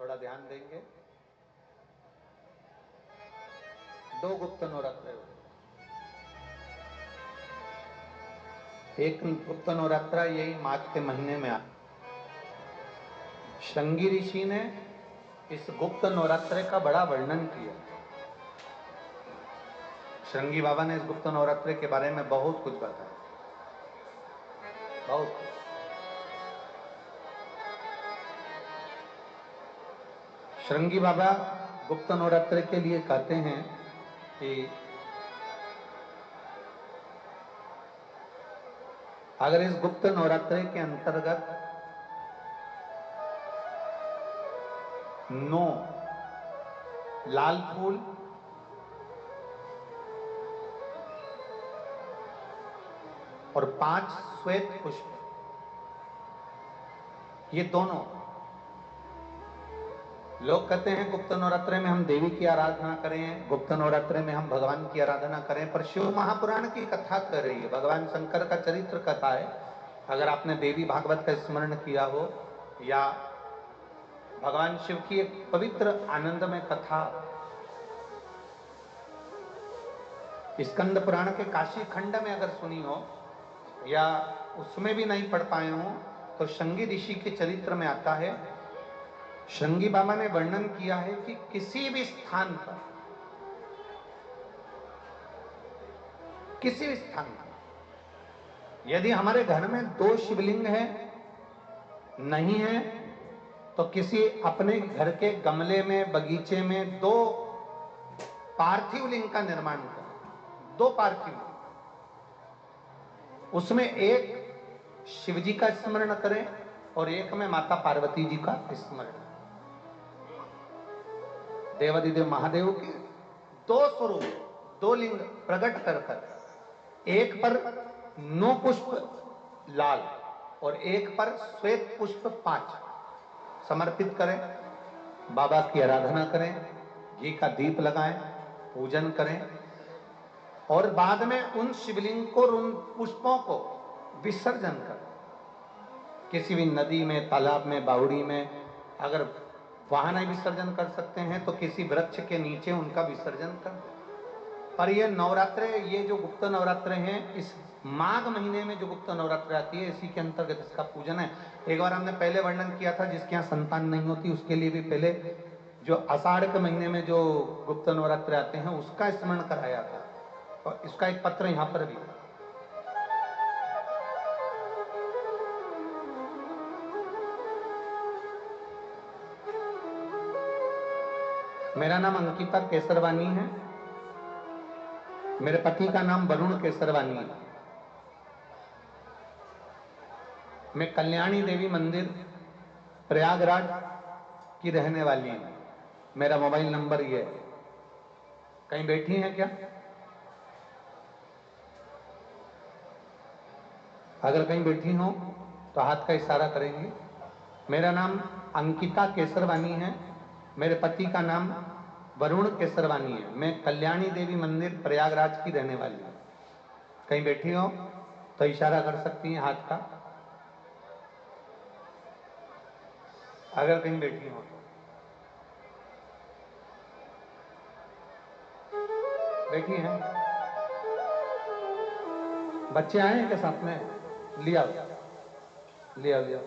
थोड़ा ध्यान देंगे। 2 गुप्त नवरात्र हुए। एक गुप्त नवरात्रा यही माघ के महीने में श्रृंगी ऋषि ने इस गुप्त नवरात्र का बड़ा वर्णन किया। श्रृंगी बाबा ने इस गुप्त नवरात्र के बारे में बहुत कुछ बताया, बहुत। श्रृंगी बाबा गुप्त नवरात्र के लिए कहते हैं कि अगर इस गुप्त नवरात्र के अंतर्गत 9 लाल फूल और 5 श्वेत पुष्प, ये दोनों, लोग कहते हैं गुप्त नवरात्र में हम देवी की आराधना करें, गुप्त नवरात्र में हम भगवान की आराधना करें, पर शिव महापुराण की कथा कर रही है, भगवान शंकर का चरित्र कथा है। अगर आपने देवी भागवत का स्मरण किया हो या भगवान शिव की एक पवित्र आनंदमय कथा स्कंद पुराण के काशी खंड में अगर सुनी हो या उसमें भी नहीं पढ़ पाए हो तो श्रृंगी ऋषि के चरित्र में आता है। श्रृंगी बाबा ने वर्णन किया है कि किसी भी स्थान पर, किसी भी स्थान पर यदि हमारे घर में 2 शिवलिंग है, नहीं है तो किसी अपने घर के गमले में, बगीचे में 2 पार्थिव लिंग का निर्माण करें। 2 पार्थिव, उसमें एक शिव जी का स्मरण करें और एक में माता पार्वती जी का स्मरण। देवादिदेव महादेव के 2 स्वरूप, 2 लिंग प्रकट कर कर एक पर 9 पुष्प लाल और एक पर श्वेत पुष्प 5 समर्पित करें, बाबा की आराधना करें, घी का दीप लगाएं, पूजन करें और बाद में उन शिवलिंग को, उन पुष्पों को विसर्जन करें किसी भी नदी में, तालाब में, बावड़ी में। अगर वहां नहीं विसर्जन कर सकते हैं तो किसी वृक्ष के नीचे उनका विसर्जन कर दें। पर ये नवरात्र, ये जो गुप्त नवरात्र हैं, इस माघ महीने में जो गुप्त नवरात्र आती है, इसी के अंतर्गत इसका पूजन है। एक बार हमने पहले वर्णन किया था, जिसके यहाँ संतान नहीं होती उसके लिए भी पहले जो आषाढ़ के महीने में जो गुप्त नवरात्र आते हैं उसका स्मरण कराया था, और इसका एक पत्र यहां पर भी। मेरा नाम अंकिता केसरवानी है, मेरे पति का नाम वरुण केसरवानी है। मैं कल्याणी देवी मंदिर प्रयागराज की रहने वाली हूं। मेरा मोबाइल नंबर ये है। कहीं बैठी हैं क्या? अगर कहीं बैठी हो तो हाथ का इशारा करेंगे। मेरा नाम अंकिता केसरवानी है, मेरे पति का नाम वरुण केसरवानी है। मैं कल्याणी देवी मंदिर प्रयागराज की रहने वाली हूं। कहीं बैठी हो तो इशारा कर सकती हैं हाथ का, अगर कहीं बैठी हो तो। बैठी हैं? बच्चे आए हैं के साथ में? लिया लिया लिया।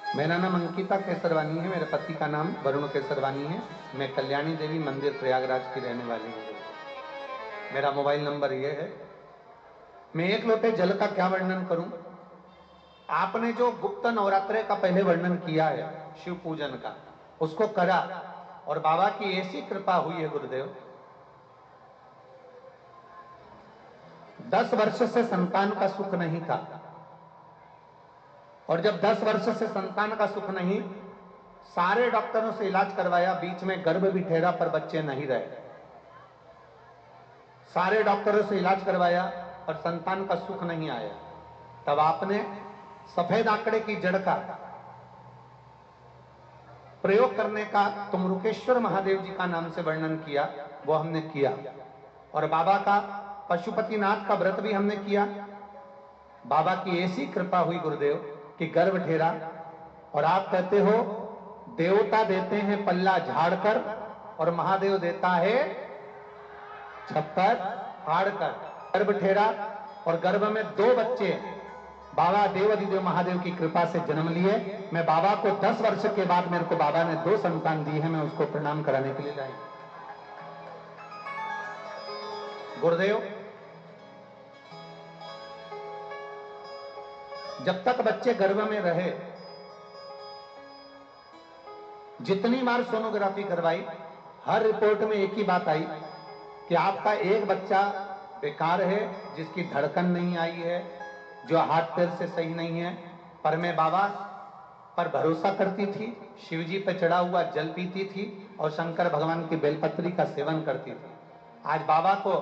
मेरा नाम अंकिता केसरवानी है, मेरे पति का नाम वरुण केसरवानी है। मैं कल्याणी देवी मंदिर प्रयागराज की रहने वाली हूँ। मेरा मोबाइल नंबर ये है। मैं 1 लोटे जल का क्या वर्णन करूं? आपने जो गुप्त नवरात्र का पहले वर्णन किया है शिव पूजन का, उसको करा और बाबा की ऐसी कृपा हुई है गुरुदेव, 10 वर्ष से संतान का सुख नहीं था, और जब 10 वर्ष से संतान का सुख नहीं, सारे डॉक्टरों से इलाज करवाया, बीच में गर्भ भी ठहरा पर बच्चे नहीं रहे। सारे डॉक्टरों से इलाज करवाया और संतान का सुख नहीं आया। तब आपने सफेद आंकड़े की जड़ का प्रयोग करने का तुमरुकेश्वर महादेव जी का नाम से वर्णन किया, वो हमने किया। और बाबा का पशुपतिनाथ का व्रत भी हमने किया। बाबा की ऐसी कृपा हुई गुरुदेव कि गर्भ ठेरा और आप कहते हो देवता देते हैं पल्ला झाड़कर और महादेव देता है छप्पर फाड़कर। गर्भ ठेरा और गर्भ में 2 बच्चे बाबा देवाधिदेव महादेव की कृपा से जन्म लिए। मैं बाबा को 10 वर्ष के बाद मेरे को बाबा ने 2 संतान दी है, मैं उसको प्रणाम कराने के लिए लाई। गुरुदेव, जब तक बच्चे गर्भ में रहे, जितनी बार सोनोग्राफी करवाई, हर रिपोर्ट में एक ही बात आई कि आपका एक बच्चा बेकार है, जिसकी धड़कन नहीं आई है, जो हाथ पैर से सही नहीं है। पर मैं बाबा पर भरोसा करती थी, शिव जी पर चढ़ा हुआ जल पीती थी और शंकर भगवान की बेलपत्री का सेवन करती थी। आज बाबा को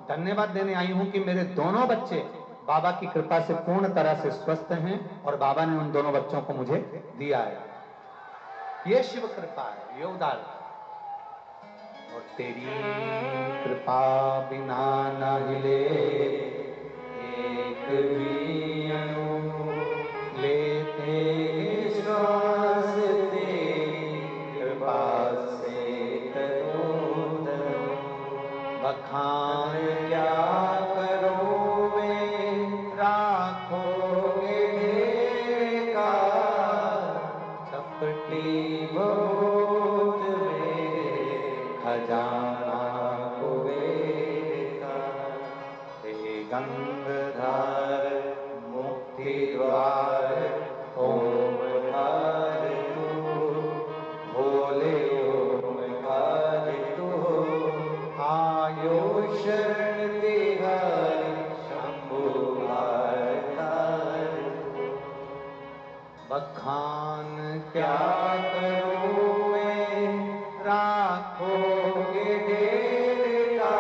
धन्यवाद देने आई हूं कि मेरे दोनों बच्चे बाबा की कृपा से पूर्ण तरह से स्वस्थ हैं और बाबा ने उन दोनों बच्चों को मुझे दिया है। ये शिव कृपा है, ये उदार है। और तेरी कृपा बिना न हिले एक भी अणु, लेते श्वास तेरी कृपा से करूं धरूं। बखान क्या करूं मैं, राखोगे ढेर का, चपटी बहुत में खजाना कुबेर का। हे गंगाधर मुक्ति द्वार ओमकार तू, भोले ओमकार तू। आयो शरण तिहारी शंभु भारतार। बखान क्या करूं मैं, राखोगे ढेर का,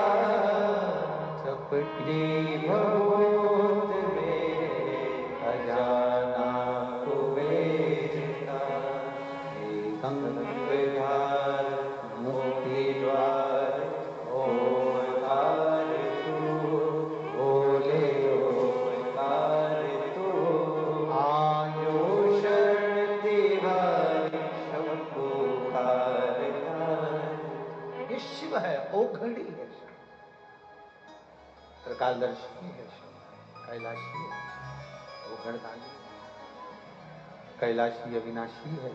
चपटी बहुत में खजाना कुबेर का। हे गंगाधर मुक्ति द्वार ओमकार तू, भोले ओमकार तू। आयो शरण तिहारी शंभु भारतार। ये शिव है, ओघड़ी है, त्रिकालदर्शी है, कैलाशी है, ओघड़दानी, कैलाशी अविनाशी है।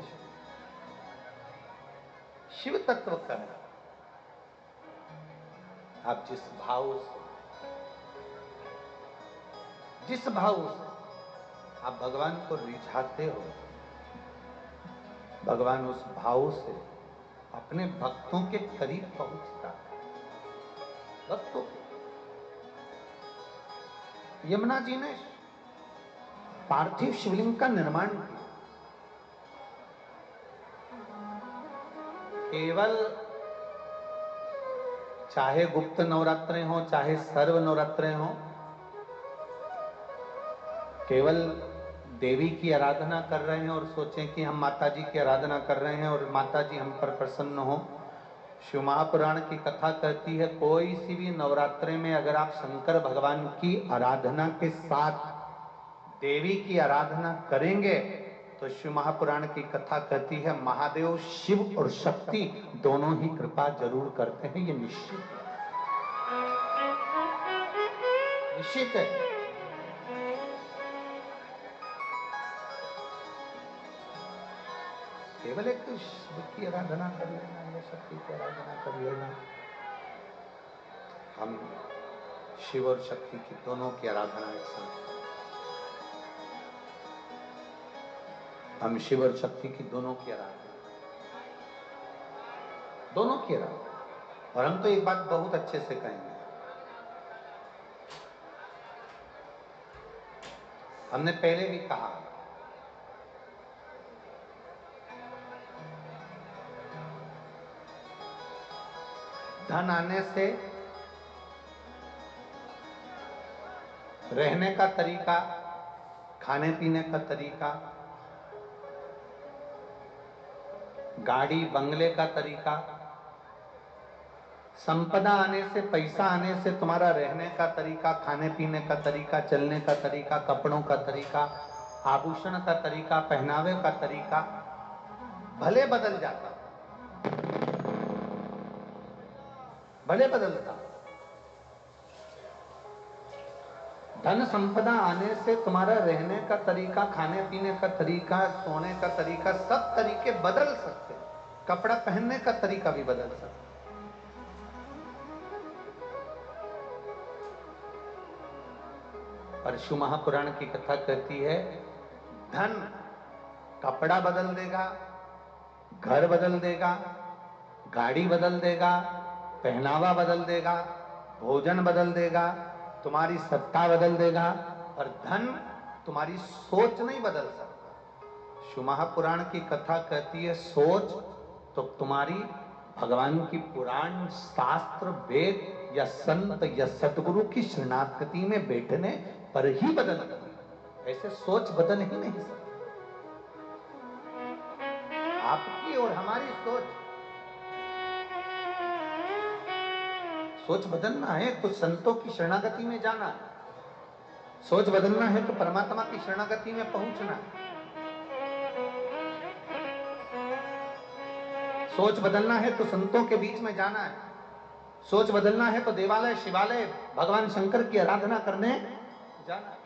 शिव तत्व का है। आप जिस भाव से आप भगवान को रिझाते हो, भगवान उस भाव से अपने भक्तों के करीब पहुंचता है। भक्तों, यमुना जी ने पार्थिव शिवलिंग का निर्माण किया। केवल चाहे गुप्त नवरात्रे हो चाहे सर्व नवरात्रे हो, केवल देवी की आराधना कर रहे हैं और सोचें कि हम माता जी की आराधना कर रहे हैं और माता जी हम पर प्रसन्न हो। शिव महापुराण की कथा कहती है, कोई सी भी नवरात्रे में अगर आप शंकर भगवान की आराधना के साथ देवी की आराधना करेंगे तो शिव महापुराण की कथा कहती है, महादेव शिव और शक्ति दोनों ही कृपा जरूर करते हैं। ये निश्चित है। केवल एक शिव की आराधना कर लेना या शक्ति की आराधना कर लेना, हम शिव और शक्ति की दोनों की आराधना एक साथ, हम शिव और शक्ति की दोनों की आराधना, दोनों की आराधना। और हम तो एक बात बहुत अच्छे से कहेंगे, हमने पहले भी कहा, धन आने से रहने का तरीका, खाने पीने का तरीका, गाड़ी बंगले का तरीका, संपदा आने से, पैसा आने से तुम्हारा रहने का तरीका, खाने पीने का तरीका, चलने का तरीका, कपड़ों का तरीका, आभूषण का तरीका, पहनावे का तरीका भले बदल जाता, भले बदलता, धन संपदा आने से तुम्हारा रहने का तरीका, खाने पीने का तरीका, सोने का तरीका, सब तरीके बदल सकते हैं। कपड़ा पहनने का तरीका भी बदल सकता है। परशु महापुराण की कथा कहती है, धन कपड़ा बदल देगा, घर बदल देगा, गाड़ी बदल देगा, पहनावा बदल देगा, भोजन बदल देगा, तुम्हारी सत्ता बदल देगा, और धन तुम्हारी सोच नहीं बदल सकता। शिव महापुराण की कथा कहती है, सोच तो तुम्हारी भगवान की पुराण, शास्त्र, वेद या संत या सतगुरु की शरणागति में बैठने पर ही बदलती है। ऐसे सोच बदल ही नहीं सकती। आपकी और हमारी सोच बदलना है तो संतों की शरणागति में जाना है। सोच बदलना है तो परमात्मा की शरणागति में पहुंचना है। सोच बदलना है तो संतों के बीच में जाना है। सोच बदलना है तो देवालय, शिवालय, भगवान शंकर की आराधना करने जाना है।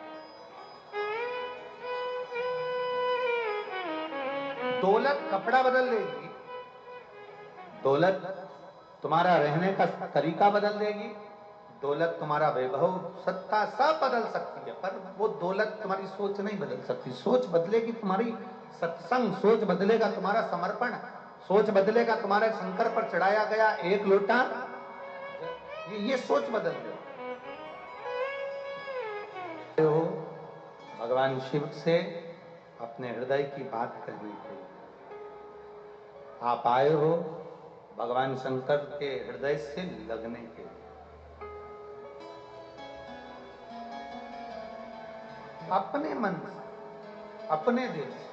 दौलत कपड़ा बदल देगी, दौलत तुम्हारा रहने का तरीका बदल देगी, दौलत तुम्हारा वैभव, सत्ता सब बदल सकती है, पर वो दौलत तुम्हारी सोच नहीं बदल सकती। सोच बदलेगी तुम्हारी सत्संग, सोच बदलेगा तुम्हारा समर्पण, सोच बदलेगा तुम्हारे शंकर पर चढ़ाया गया एक लोटा, ये सोच बदल दे। भगवान शिव से अपने हृदय की बात करने के लिए आप आए हो, भगवान शंकर के हृदय से लगने के लिए। अपने मन से, अपने दिल से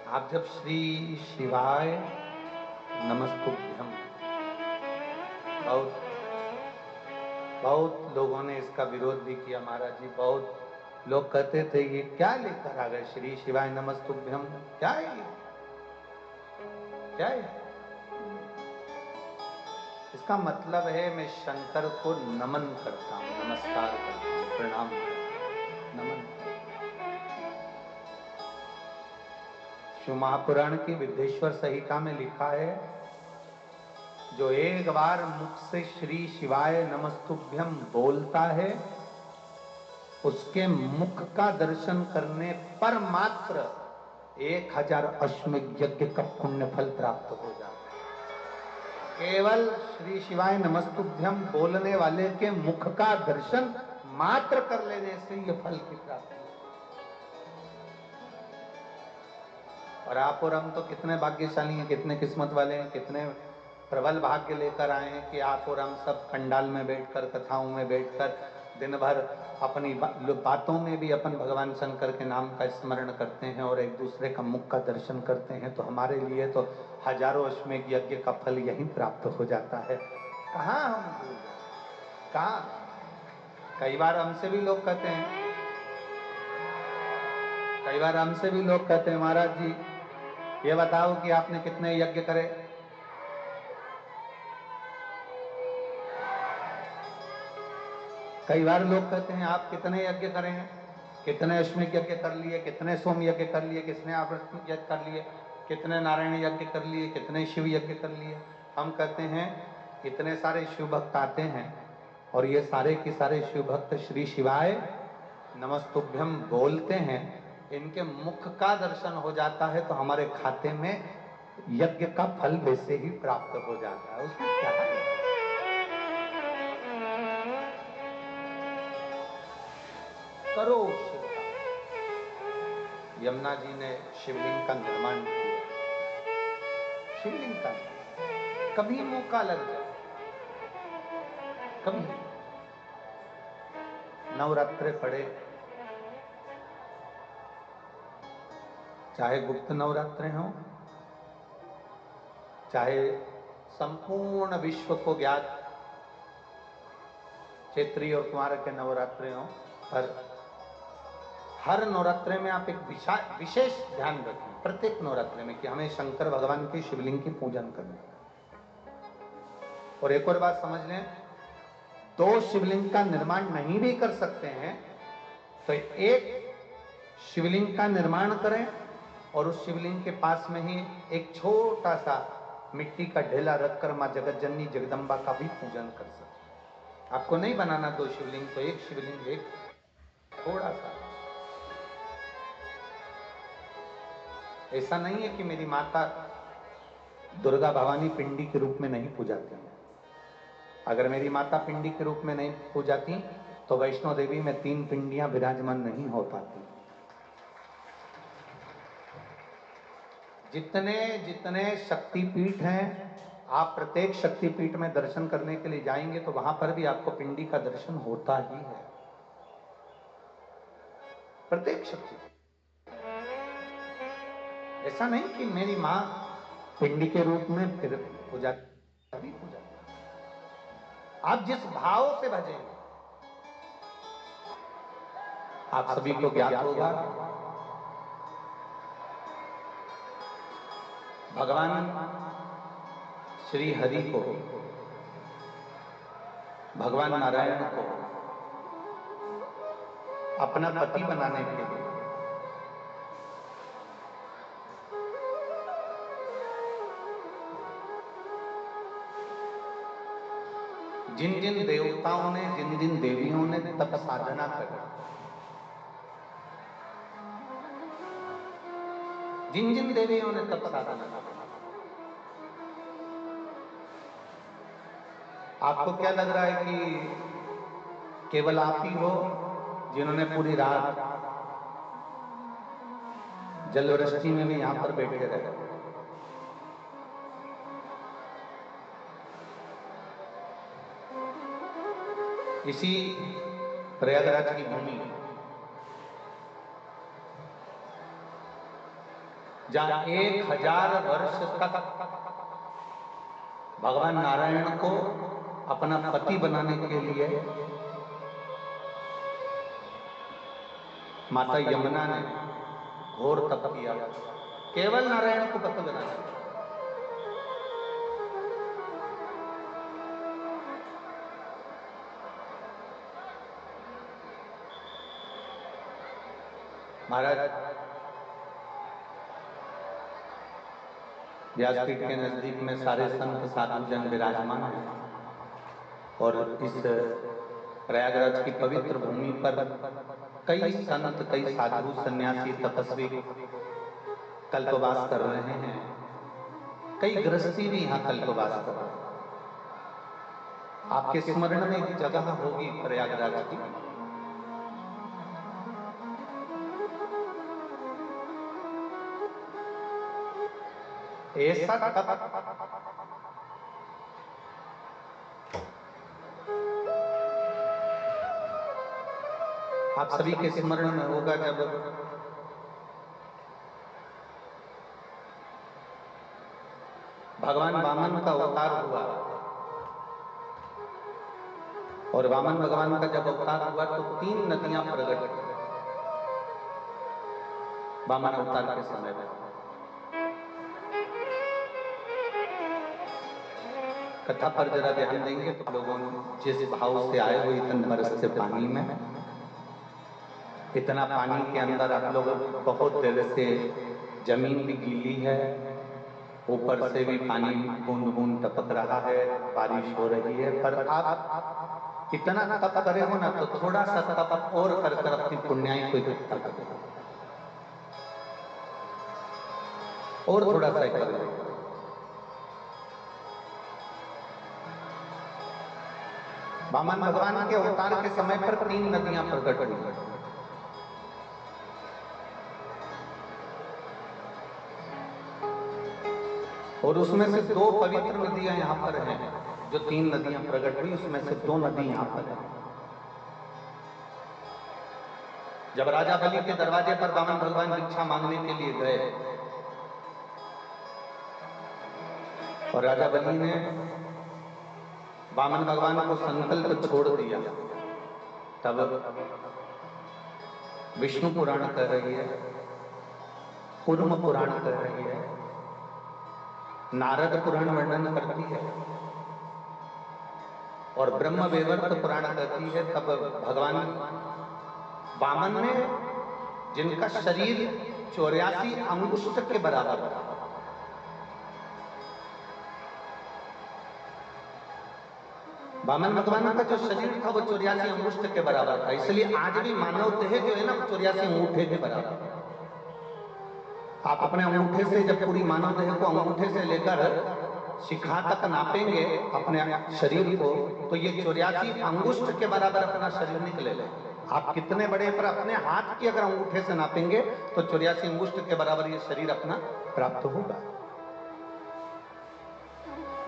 आप जब श्री शिवाय नमस्तुभ्यम, बहुत लोगों ने इसका विरोध भी किया महाराज जी। बहुत लोग कहते थे ये क्या लेकर आ गए श्री शिवाय नमस्तुभ्यम, क्या है ये, क्या है? इसका मतलब है मैं शंकर को नमन करता हूं, नमस्कार करता हूं, प्रणाम करता हूं, नमन। शिव महापुराण की विद्येश्वर संहिता में लिखा है, जो एक बार मुख से श्री शिवाय नमस्तुभ्यम बोलता है, उसके मुख का दर्शन करने पर मात्र 1000 अश्वमेध यज्ञ का पुण्य फल प्राप्त हो जाता है। केवल श्री शिवाय नमस्तुभ्यम बोलने वाले के मुख का दर्शन मात्र कर लेने से यह फल की प्राप्ति है। और आप और हम तो कितने भाग्यशाली हैं, कितने किस्मत वाले हैं, कितने प्रबल भाग्य लेकर आए हैं कि आप और हम सब पंडाल में बैठकर, कथाओं में बैठकर दिन भर अपनी बातों में भी अपन भगवान शंकर के नाम का स्मरण करते हैं और एक दूसरे का मुख का दर्शन करते हैं। तो हमारे लिए तो हजारों अश्वमेध यज्ञ का फल यहीं प्राप्त हो जाता है। कहाँ हम भूल जाए, कहाँ? कई बार हमसे भी लोग कहते हैं, कई बार हमसे भी लोग कहते हैं, महाराज जी ये बताओ कि आपने कितने यज्ञ करे? कई बार लोग कहते हैं आप कितने यज्ञ करे हैं, कितने अश्वमेध यज्ञ कर लिए, कितने सोम यज्ञ कर लिए, कितने आवृत यज्ञ कर लिए, कितने नारायण यज्ञ कर लिए, कितने शिव यज्ञ कर लिए। हम कहते हैं इतने सारे शिव भक्त आते हैं और ये सारे के सारे शिव भक्त श्री शिवाय नमस्तुभ्यम बोलते हैं, इनके मुख का दर्शन हो जाता है तो हमारे खाते में यज्ञ का फल वैसे ही प्राप्त हो जाता है। उसमें क्या है? करो शिव का। यमुना जी ने शिवलिंग का निर्माण किया, शिवलिंग का कभी मौका लग जाए, कभी नवरात्रे पड़े, चाहे गुप्त नवरात्रे हों, चाहे संपूर्ण विश्व को ज्ञात चैत्री और कुमार के नवरात्रे हों, पर हर नवरात्रे में आप एक विशेष ध्यान रखें, प्रत्येक नवरात्रे में, कि हमें शंकर भगवान के शिवलिंग की पूजन करनी है। और एक और बात समझ लें, दो शिवलिंग का निर्माण नहीं भी कर सकते हैं तो एक शिवलिंग का निर्माण करें और उस शिवलिंग के पास में ही एक छोटा सा मिट्टी का ढेला रखकर मां जगत जननी जगदम्बा का भी पूजन कर सकते। आपको नहीं बनाना दो शिवलिंग, तो एक शिवलिंग, एक थोड़ा सा। ऐसा नहीं है कि मेरी माता दुर्गा भवानी पिंडी के रूप में नहीं पूजाती है। अगर मेरी माता पिंडी के रूप में नहीं पूजाती तो वैष्णो देवी में 3 पिंडियां विराजमान नहीं हो पाती। जितने जितने शक्तिपीठ हैं, आप प्रत्येक शक्तिपीठ में दर्शन करने के लिए जाएंगे तो वहां पर भी आपको पिंडी का दर्शन होता ही है, प्रत्येक शक्ति। ऐसा नहीं कि मेरी मां पिंडी के रूप में फिर पूजा, अभी पूजा। आप जिस भाव से भजेंगे, आप सभी को ज्ञात होगा भगवान श्री हरि को, भगवान नारायण को अपना पति बनाने के लिए जिन जिन देवताओं ने, जिन जिन देवियों ने तप साधना करी, जिन जिन देवियों ने तप साधना करी, आपको क्या लग रहा है कि केवल आप ही हो जिन्होंने पूरी रात जलवृष्टि में भी यहां पर बैठे रहे? इसी प्रयागराज की भूमि, जहां 1000 वर्ष तक भगवान नारायण को अपना पति बनाने के लिए माता यमुना ने घोर तप किया, केवल नारायण को पति बनाने। महाराज व्यासपीठ के नजदीक में सारे संत साधु जन विराजमान हैं और इस प्रयागराज की पवित्र भूमि पर कई संत, कई साधु, सन्यासी, तपस्वी कल्पवास कर रहे हैं। कई गृहस्थी भी यहाँ कल्पवास कर रहे हैं। आपके स्मरण में एक जगह होगी प्रयागराज की, ऐसा आप सभी के स्मरण में होगा जब भगवान वामन का अवतार हुआ, और वामन भगवान का जब अवतार हुआ तो 3 नदियां प्रकट हुई वामन अवतार के समय में। कथा पर जरा ध्यान देंगे तो लोगों जिस भाव से आए हो, इतने बरस से पानी में, इतना पानी के अंदर आप लोग बहुत देर से, जमीन भी गीली है, ऊपर से भी पानी बूंद बूंद टपक रहा है, बारिश हो रही है, पर आप इतना तप करे हो ना, तो थोड़ा सा तप और कर कर अपनी पुण्याई को इकट्ठा कर, और थोड़ा सा कर। वामन भगवान के अवतार के समय पर 3 नदियां प्रकट हुई, और उसमें से 2 पवित्र नदियां यहाँ पर हैं। जो 3 नदियां प्रकट हुई उसमें से 2 नदी यहाँ पर है। जब राजा बलि के दरवाजे पर वामन भगवान भिक्षा मांगने के लिए गए और राजा बलि ने वामन भगवान को संकल्प छोड़ दिया, तब विष्णु पुराण कह रही है, कूर्म पुराण कह रही है, नारद पुराण वर्णन करती है और ब्रह्म वेवर्त पुराण कहती है। तब भगवान वामन ने, जिनका शरीर 84 अंगुष्ठ के बराबर था, वामन भगवान का जो शरीर था वो 84 अंगुष्ठ के बराबर था। इसलिए आज भी मानव देह जो है ना 84 अंगूठे के बराबर। आप अपने अंगूठे से जब पूरी मानव देह को अंगूठे से लेकर शिखा तक नापेंगे अपने शरीर को, तो ये 84 अंगुष्ठ के बराबर अपना शरीर निकलेगा। आप कितने बड़े, पर अपने हाथ की अगर अंगूठे से नापेंगे तो 84 अंगुष्ठ के बराबर ये शरीर अपना प्राप्त होगा।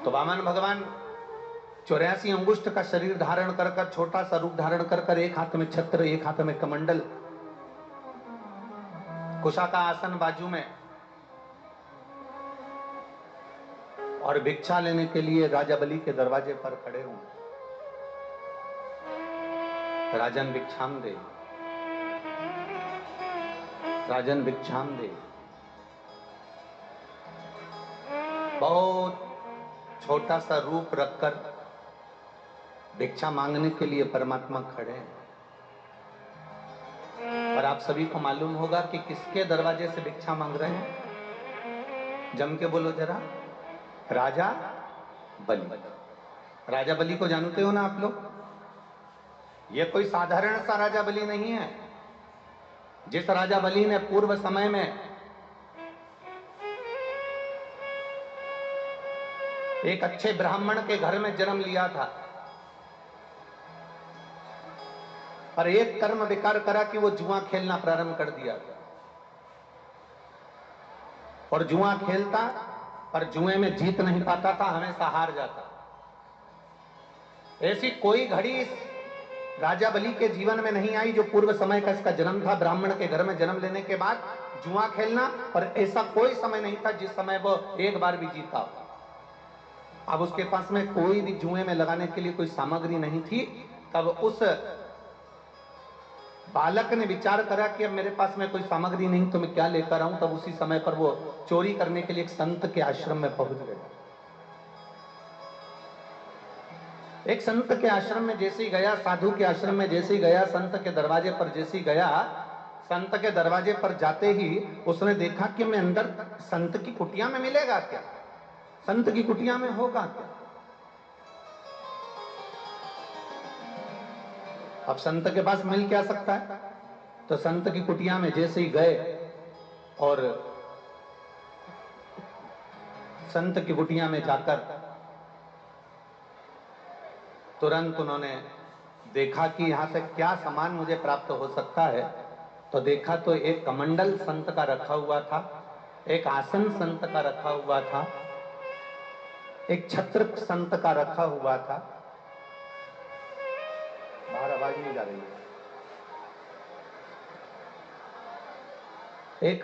तो वामन भगवान 84 अंगुष्ठ का शरीर धारण कर कर, छोटा सा रूप धारण कर कर, एक हाथ में छत्र, एक हाथ में कमंडल, कुशा का आसन बाजू में, और भिक्षा लेने के लिए राजा बलि के दरवाजे पर खड़े हूं। राजन भिक्षाम दे, राजन भिक्षाम दे। बहुत छोटा सा रूप रखकर भिक्षा मांगने के लिए परमात्मा खड़े हैं। और आप सभी को मालूम होगा कि किसके दरवाजे से भिक्षा मांग रहे हैं? जम के बोलो जरा। राजा बलि। राजा बलि को जानते हो ना आप लोग? ये कोई साधारण सा राजा बलि नहीं है। जिस राजा बलि ने पूर्व समय में एक अच्छे ब्राह्मण के घर में जन्म लिया था, पर एक कर्म विकार करा कि वो जुआ खेलना प्रारंभ कर दिया। और जुआ खेलता, पर जुए में जीत नहीं पाता था, हमेशा हार जाता। ऐसी कोई घड़ी इस राजा बलि के जीवन में नहीं आई जो पूर्व समय का इसका जन्म था, ब्राह्मण के घर में जन्म लेने के बाद जुआ खेलना, पर ऐसा कोई समय नहीं था जिस समय वो एक बार भी जीता। अब उसके पास में कोई भी जुए में लगाने के लिए कोई सामग्री नहीं थी। तब उस बालक ने विचार करा कि अब मेरे पास में कोई सामग्री नहीं तो मैं क्या लेकर आऊं। तब उसी समय पर वो चोरी करने के लिए एक संत के आश्रम में पहुंच गया। एक संत के आश्रम में जैसे ही गया, साधु के आश्रम में जैसे ही गया, संत के दरवाजे पर जैसे ही गया, संत के दरवाजे पर जाते ही उसने देखा कि मैं अंदर संत की कुटिया में मिलेगा क्या, संत की कुटिया में होगा क्या। अब संत के पास मिल क्या सकता है? तो संत की कुटिया में जैसे ही गए और संत की कुटिया में जाकर तुरंत उन्होंने देखा कि यहां से क्या सामान मुझे प्राप्त हो सकता है। तो देखा तो एक कमंडल संत का रखा हुआ था, एक आसन संत का रखा हुआ था, एक छत्र संत का रखा हुआ था। बाहर आवाज नहीं जा रही है। एक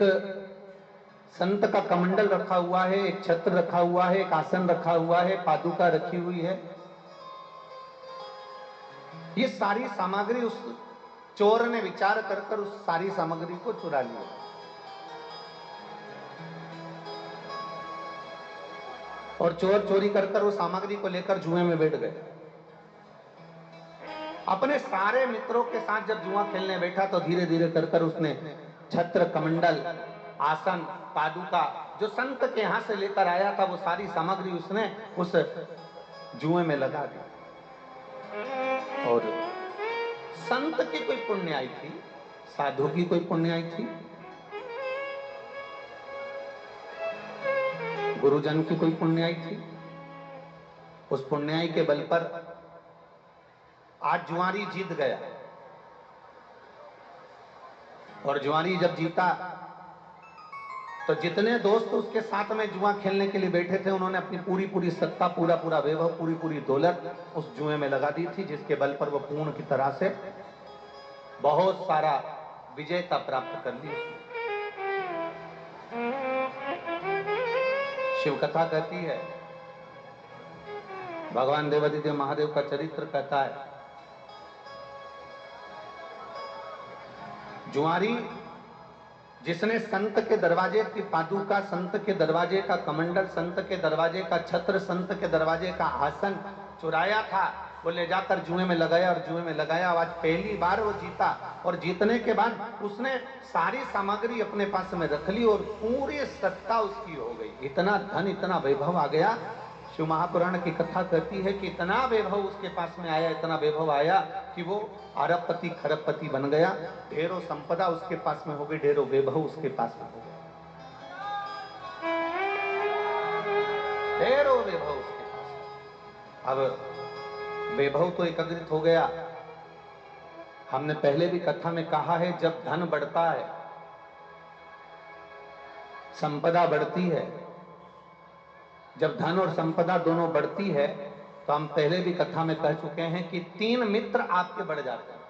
संत का कमंडल रखा हुआ है, एक छत्र रखा हुआ है, एक आसन रखा हुआ है, पादुका रखी हुई है। ये सारी सामग्री उस चोर ने विचार कर कर उस सारी सामग्री को चुरा लिया। और चोर चोरी कर कर वो सामग्री को लेकर जुए में बैठ गए। अपने सारे मित्रों के साथ जब जुआ खेलने बैठा तो धीरे धीरे कर कर उसने छत्र, कमंडल, आसन, पादुका जो संत के यहां से लेकर आया था वो सारी सामग्री उसने उस जुए में लगा दी। और संत की कोई पुण्याई थी, साधु की कोई पुण्याई थी, गुरुजन की कोई पुण्याई थी। उस पुण्याई के बल पर आज जुआरी जीत गया। और जुआरी जब जीता तो जितने दोस्त उसके साथ में जुआ खेलने के लिए बैठे थे उन्होंने अपनी पूरी पूरी सत्ता, पूरा पूरा वैभव, पूरी पूरी दौलत उस जुए में लगा दी थी, जिसके बल पर वो पूर्ण की तरह से बहुत सारा विजेता प्राप्त कर ली। शिव कथा कहती है, भगवान देवादिदेव महादेव का चरित्र कहता है, जुआरी जिसने संत के दरवाजे की पादुका, संत के दरवाजे का कमंडल, संत के दरवाजे का छत्र, संत के दरवाजे का आसन चुराया था, वो ले जाकर जुए में लगाया और जुए में लगाया। आज पहली बार वो जीता और जीतने के बाद उसने सारी सामग्री अपने पास में रख ली और पूरी सत्ता उसकी हो गई। इतना धन, इतना वैभव आ गया। शिव महापुराण की कथा कहती है कि इतना वैभव उसके पास में आया, इतना वैभव आया कि वो अरबपति खरबपति बन गया। ढेरों संपदा उसके पास में हो गई, ढेरों वैभव उसके पास में हो गया, ढेरों वैभव उसके पास। अब वैभव तो एकत्रित हो गया। हमने पहले भी कथा में कहा है, जब धन बढ़ता है, संपदा बढ़ती है, जब धन और संपदा दोनों बढ़ती है, तो हम पहले भी कथा में कह चुके हैं कि 3 मित्र आपके बढ़ जाते हैं।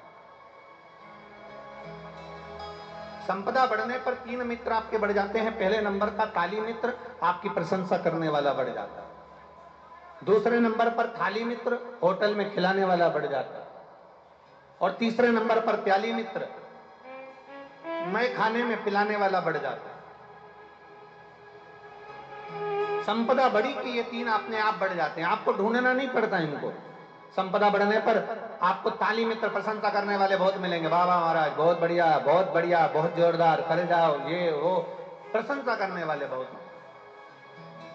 संपदा बढ़ने पर 3 मित्र आपके बढ़ जाते हैं। पहले नंबर का ताली मित्र, आपकी प्रशंसा करने वाला बढ़ जाता है। दूसरे नंबर पर थाली मित्र, होटल में खिलाने वाला बढ़ जाता है। और तीसरे नंबर पर प्याली मित्र, मैं खाने में पिलाने वाला बढ़ जाता है। संपदा बढ़ी कि ये 3 अपने आप बढ़ जाते हैं, आपको ढूंढना नहीं पड़ता इनको। संपदा बढ़ने पर आपको ताली मित्र, प्रशंसा करने वाले बहुत मिलेंगे, वाह वाह महाराज, बहुत बढ़िया, बहुत बढ़िया, बहुत जोरदार, कर जाओ, ये वो, प्रशंसा करने वाले बहुत मिलेंगे।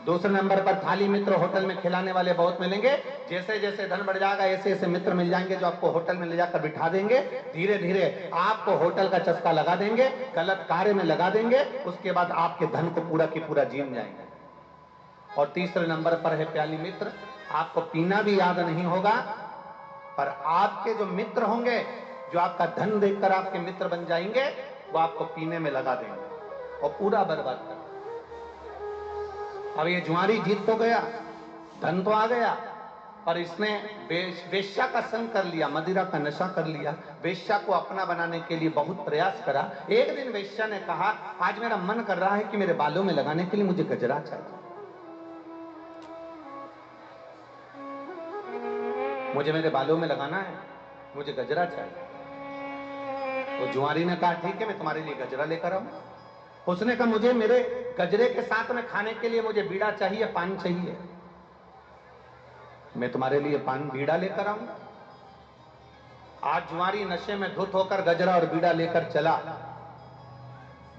दूसरे नंबर पर थाली मित्र, होटल में खिलाने वाले बहुत मिलेंगे। जैसे जैसे धन बढ़ जाएगा, ऐसे ऐसे मित्र मिल जाएंगे जो आपको होटल में ले जाकर बिठा देंगे, धीरे धीरे आपको होटल का चस्का लगा देंगे, गलत कार्य में लगा देंगे, उसके बाद आपके धन को पूरा की पूरा जीन जाएंगे। और तीसरे नंबर पर है प्याली मित्र, आपको पीना भी याद नहीं होगा, पर आपके जो मित्र होंगे, जो आपका धन देखकर आपके मित्र बन जाएंगे, वो आपको पीने में लगा देंगे और पूरा बर्बाद कर देंगे। अब ये जुआरी जीत तो गया, धन तो आ गया, और इसने वेश्या का संग कर लिया, मदिरा का नशा कर लिया। वेश्या को अपना बनाने के लिए बहुत प्रयास करा। एक दिन वेश्या ने कहा, आज मेरा मन कर रहा है कि मेरे बालों में लगाने के लिए मुझे गजरा चाहिए, मुझे मेरे बालों में लगाना है, मुझे गजरा चाहिए। तो जुआरी ने कहा, ठीक है, मैं तुम्हारे लिए गजरा लेकर आऊं। उसने कहा, मुझे मेरे गजरे के साथ में खाने के लिए मुझे बीड़ा चाहिए, पान चाहिए, मैं तुम्हारे लिए पान बीड़ा लेकर आऊंगा। आज जुआरी नशे में धुत होकर गजरा और बीड़ा लेकर चला।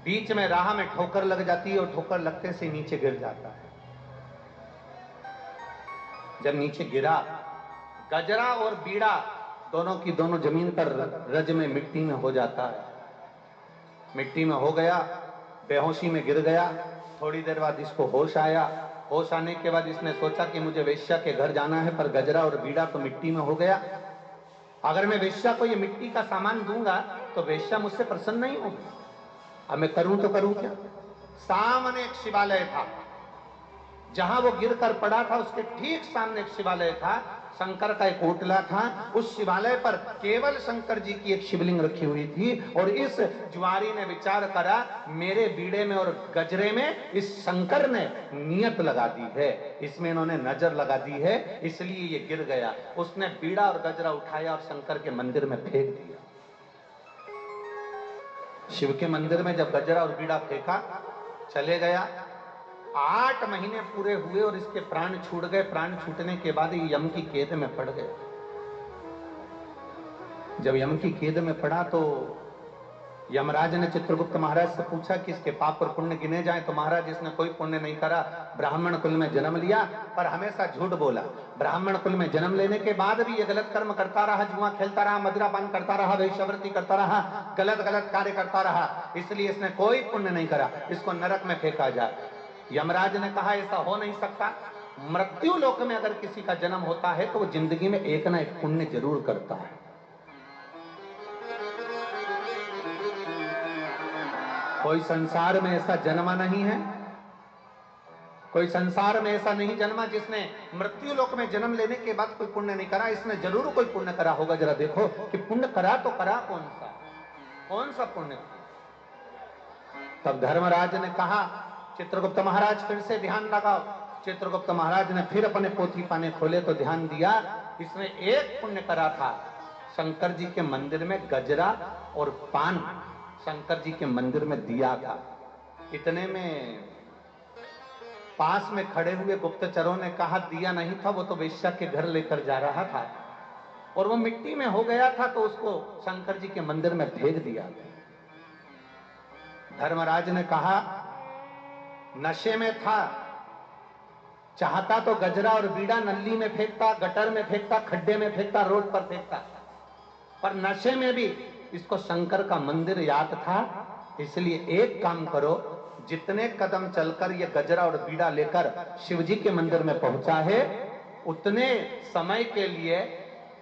बीच में राह में ठोकर लग जाती है और ठोकर लगते से नीचे गिर जाता है। जब नीचे गिरा, गजरा और बीड़ा दोनों की दोनों जमीन पर रज में, मिट्टी में हो जाता है। मिट्टी में हो गया, बेहोशी में गिर गया। थोड़ी देर बाद इसको होश आया। होश आने के बाद इसने सोचा कि मुझे वेश्या के घर जाना है, पर गजरा और बीड़ा तो मिट्टी में हो गया। अगर मैं वेश्या को ये मिट्टी का सामान दूंगा तो वेश्या मुझसे प्रसन्न नहीं होगी। अब मैं करूं तो करूं क्या? सामने एक शिवालय था, जहां वो गिर कर पड़ा था उसके ठीक सामने एक शिवालय था, शंकर का एक ओटला था। उस शिवालय पर केवल शंकर जी की एक शिवलिंग रखी हुई थी। और इस जुआरी ने विचार करा, मेरे बीड़े में और गजरे में इस शंकर ने नियत लगा दी है, इसमें इन्होंने नजर लगा दी है, इसलिए ये गिर गया। उसने बीड़ा और गजरा उठाया और शंकर के मंदिर में फेंक दिया। शिव के मंदिर में जब गजरा और बीड़ा फेंका, चले गया। 8 महीने पूरे हुए और इसके प्राण छूट गए। प्राण छूटने के बाद ये यम की कैद में पड़ गए। जब यम की कैद में पड़ा तो यमराज ने चित्रगुप्त महाराज से पूछा कि इसके पाप और पुण्य गिने जाएं। तो महाराज, इसने कोई पुण्य नहीं करा, ब्राह्मण कुल में जन्म लिया पर हमेशा झूठ बोला। ब्राह्मण कुल में जन्म लेने के बाद भी ये गलत कर्म करता रहा, जुआ खेलता रहा, मदिरापान करता रहा, वेश्यावृत्ति करता रहा, गलत गलत कार्य करता रहा, इसलिए इसने कोई पुण्य नहीं करा, इसको नरक में फेंका जाए। यमराज ने कहा, ऐसा हो नहीं सकता। मृत्यु लोक में अगर किसी का जन्म होता है तो वो जिंदगी में एक ना एक पुण्य जरूर करता है। कोई संसार में ऐसा जन्मा नहीं है, कोई संसार में ऐसा नहीं जन्मा जिसने मृत्यु लोक में जन्म लेने के बाद कोई पुण्य नहीं करा। इसने जरूर कोई पुण्य करा होगा। जरा देखो कि पुण्य करा तो करा कौन सा, कौन सा पुण्य। तब धर्मराज ने कहा, चित्रगुप्त महाराज फिर से ध्यान लगाओ। चित्रगुप्त महाराज ने फिर अपने पोथी पाने खोले तो ध्यान दिया, इसने एक पुण्य करा था, शंकर जी के मंदिर में गजरा और पान शंकर जी के मंदिर में दिया था। इतने में पास में खड़े हुए गुप्तचरों ने कहा दिया नहीं था, वो तो वेश्या के घर लेकर जा रहा था और वो मिट्टी में हो गया था, तो उसको शंकर जी के मंदिर में फेंक दिया। धर्मराज ने कहा नशे में था, चाहता तो गजरा और बीड़ा नल्ली में फेंकता, गटर में फेंकता, खड्डे में फेंकता, रोड पर फेंकता, पर नशे में भी इसको शंकर का मंदिर याद था। इसलिए एक काम करो, जितने कदम चलकर ये गजरा और बीड़ा लेकर शिवजी के मंदिर में पहुंचा है, उतने समय के लिए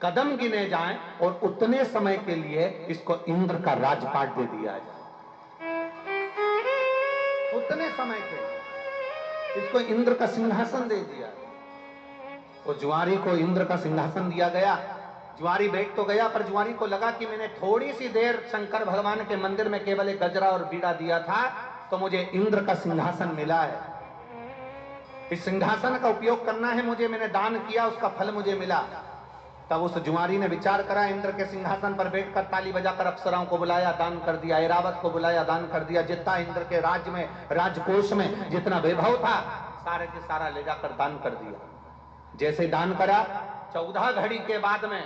कदम गिने जाएं और उतने समय के लिए इसको इंद्र का राजपाट दे दिया जाए। उतने समय के लिए इसको इंद्र का सिंहासन दे दिया। वो जुआरी को इंद्र का सिंहासन दिया गया। जुआरी बैठ तो गया, पर जुआरी को लगा कि मैंने थोड़ी सी देर शंकर भगवान के मंदिर में केवल एक गजरा और बीड़ा दिया था, तो मुझे इंद्र का सिंहासन मिला है। इस सिंहासन का उपयोग करना है मुझे, मैंने दान किया, उसका फल मुझे मिला। तब उस जुआरी ने विचार करा, इंद्र के सिंहासन पर बैठकर ताली बजाकर अप्सराओं को बुलाया, दान कर दिया, ऐरावत को बुलाया, दान कर दिया। जितना इंद्र के राज्य में, राजकोष में जितना वैभव था, सारे के सारा ले जाकर दान कर दिया। जैसे दान करा, 14 घड़ी के बाद में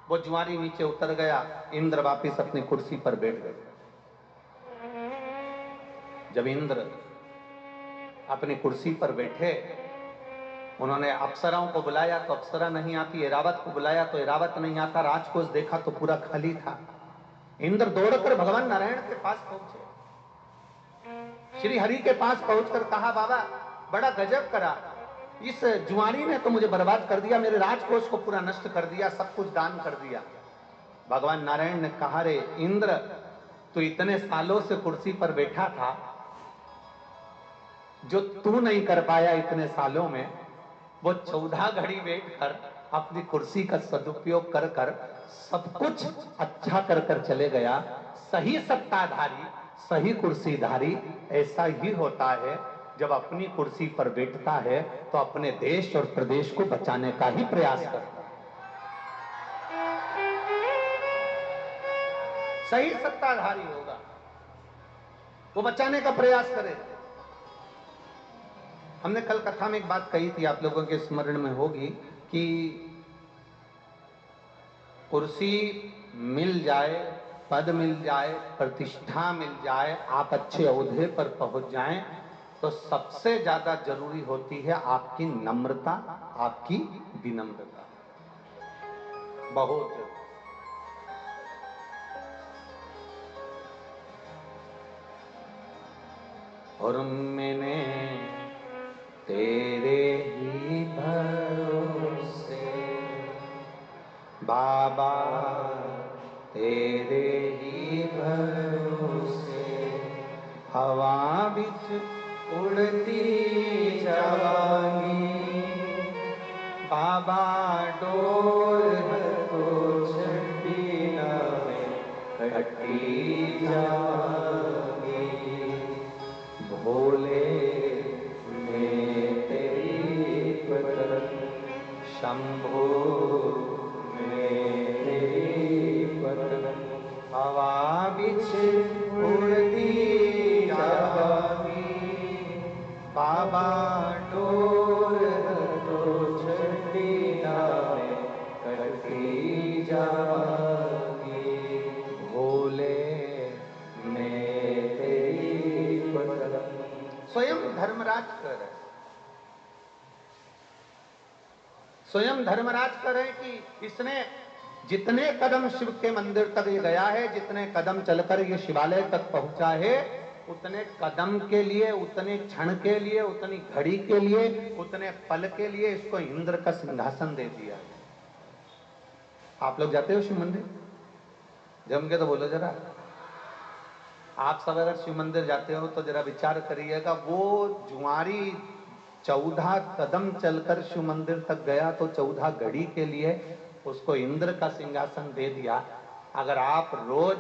वो जुआरी नीचे उतर गया, इंद्र वापिस अपनी कुर्सी पर बैठ गए। जब इंद्र अपनी कुर्सी पर बैठे, उन्होंने अप्सराओं को बुलाया तो अप्सरा नहीं आती, ऐरावत को बुलाया तो ऐरावत नहीं आता, राजकोष देखा तो पूरा खाली था। इंद्र दौड़कर भगवान नारायण के पास पहुंचे, श्री हरि के पास पहुंचकर कहा बाबा बड़ा गजब करा, इस जुआरी ने तो मुझे बर्बाद कर दिया, मेरे राजकोष को पूरा नष्ट कर दिया, सब कुछ दान कर दिया। भगवान नारायण ने कहा रे इंद्र, तू इतने सालों से कुर्सी पर बैठा था, जो तू नहीं कर पाया इतने सालों में, वो 14 घड़ी बैठकर अपनी कुर्सी का सदुपयोग कर कर सब कुछ अच्छा कर कर चले गया। सही सत्ताधारी, सही कुर्सीधारी ऐसा ही होता है, जब अपनी कुर्सी पर बैठता है तो अपने देश और प्रदेश को बचाने का ही प्रयास करता है। सही सत्ताधारी होगा, वो बचाने का प्रयास करे। हमने कल कथा में एक बात कही थी, आप लोगों के स्मरण में होगी, कि कुर्सी मिल जाए, पद मिल जाए, प्रतिष्ठा मिल जाए, आप अच्छे ओहदे पर पहुंच जाएं, तो सबसे ज्यादा जरूरी होती है आपकी नम्रता, आपकी विनम्रता, बहुत जरूरी। और मैंने तेरे ही भरोसे बाबा, तेरे ही भरोसे हवा बिच उड़ती जावांगी, बाबा डोर तो छड़ी ना कटी जावांगी, भोले मैं तेरी पतन, शंभो मैं तेरी पतन, हवा बिच उड़ती जावांगी, बाबा डोर तो छड़ी ना कटी जावांगी, भोले मैं तेरी पतन। स्वयं धर्मराज कर रहे, स्वयं धर्मराज कर रहे कि इसने जितने कदम शिव के मंदिर तक ये गया है, जितने कदम चलकर ये शिवालय तक पहुंचा है, उतने कदम के लिए, उतने क्षण के लिए, उतनी घड़ी के लिए, उतने पल के लिए इसको इंद्र का सिंहासन दे दिया। आप लोग जाते हो शिव मंदिर? जम के तो बोलो जरा। आप सब अगर शिव मंदिर जाते हो तो जरा विचार करिएगा, वो जुआरी 14 कदम चलकर शिव मंदिर तक गया तो 14 घड़ी के लिए उसको इंद्र का सिंहासन दे दिया। अगर आप रोज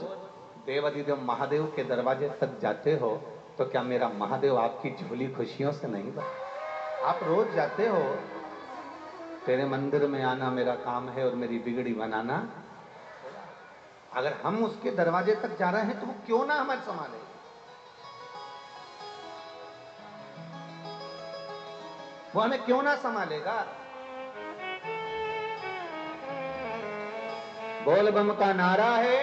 देवाधिदेव महादेव के दरवाजे तक जाते हो तो क्या मेरा महादेव आपकी झोली खुशियों से नहीं भर? आप रोज जाते हो, तेरे मंदिर में आना मेरा काम है और मेरी बिगड़ी बनाना। अगर हम उसके दरवाजे तक जा रहे हैं तो वो क्यों ना हमें संभाले। वो हमें क्यों ना संभालेगा। बोल बम का नारा है।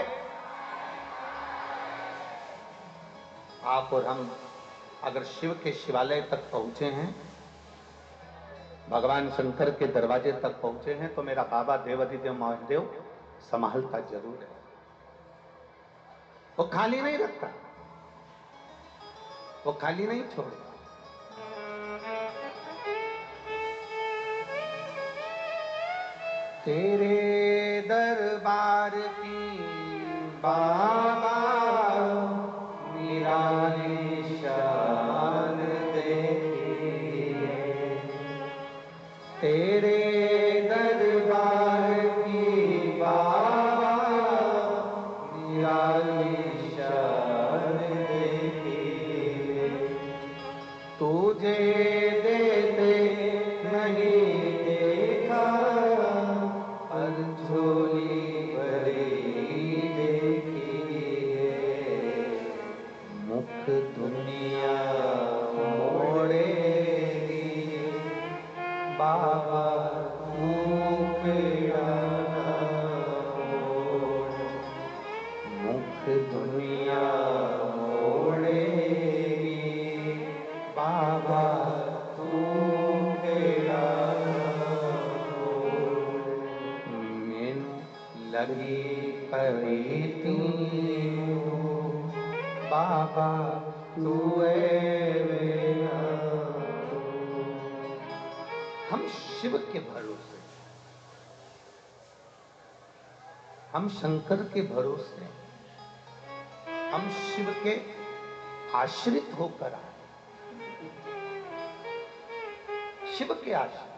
आप और हम अगर शिव के शिवालय तक पहुंचे हैं, भगवान शंकर के दरवाजे तक पहुंचे हैं, तो मेरा बाबा देवाधिदेव महादेव संभालता जरूर है। वो खाली नहीं रखता, वो खाली नहीं छोड़ता। तेरे दरबार की बाबा निराली शान देखिए, तेरे दरबार की बाबा निराली शान देखिए, तुझे देते नहीं देखा पर झोली भरी देखी है, मुख दुनिया मोड़ेगी बाबा मुख डाला मोड़, मुख दुनिया मोड़ेगी बाबा तू खेड़ा मैनू लगी परीती बाबा तू हम शिव के भरोसे, हम शंकर के भरोसे, हम शिव के आश्रित होकर आए, शिव के आश्रित।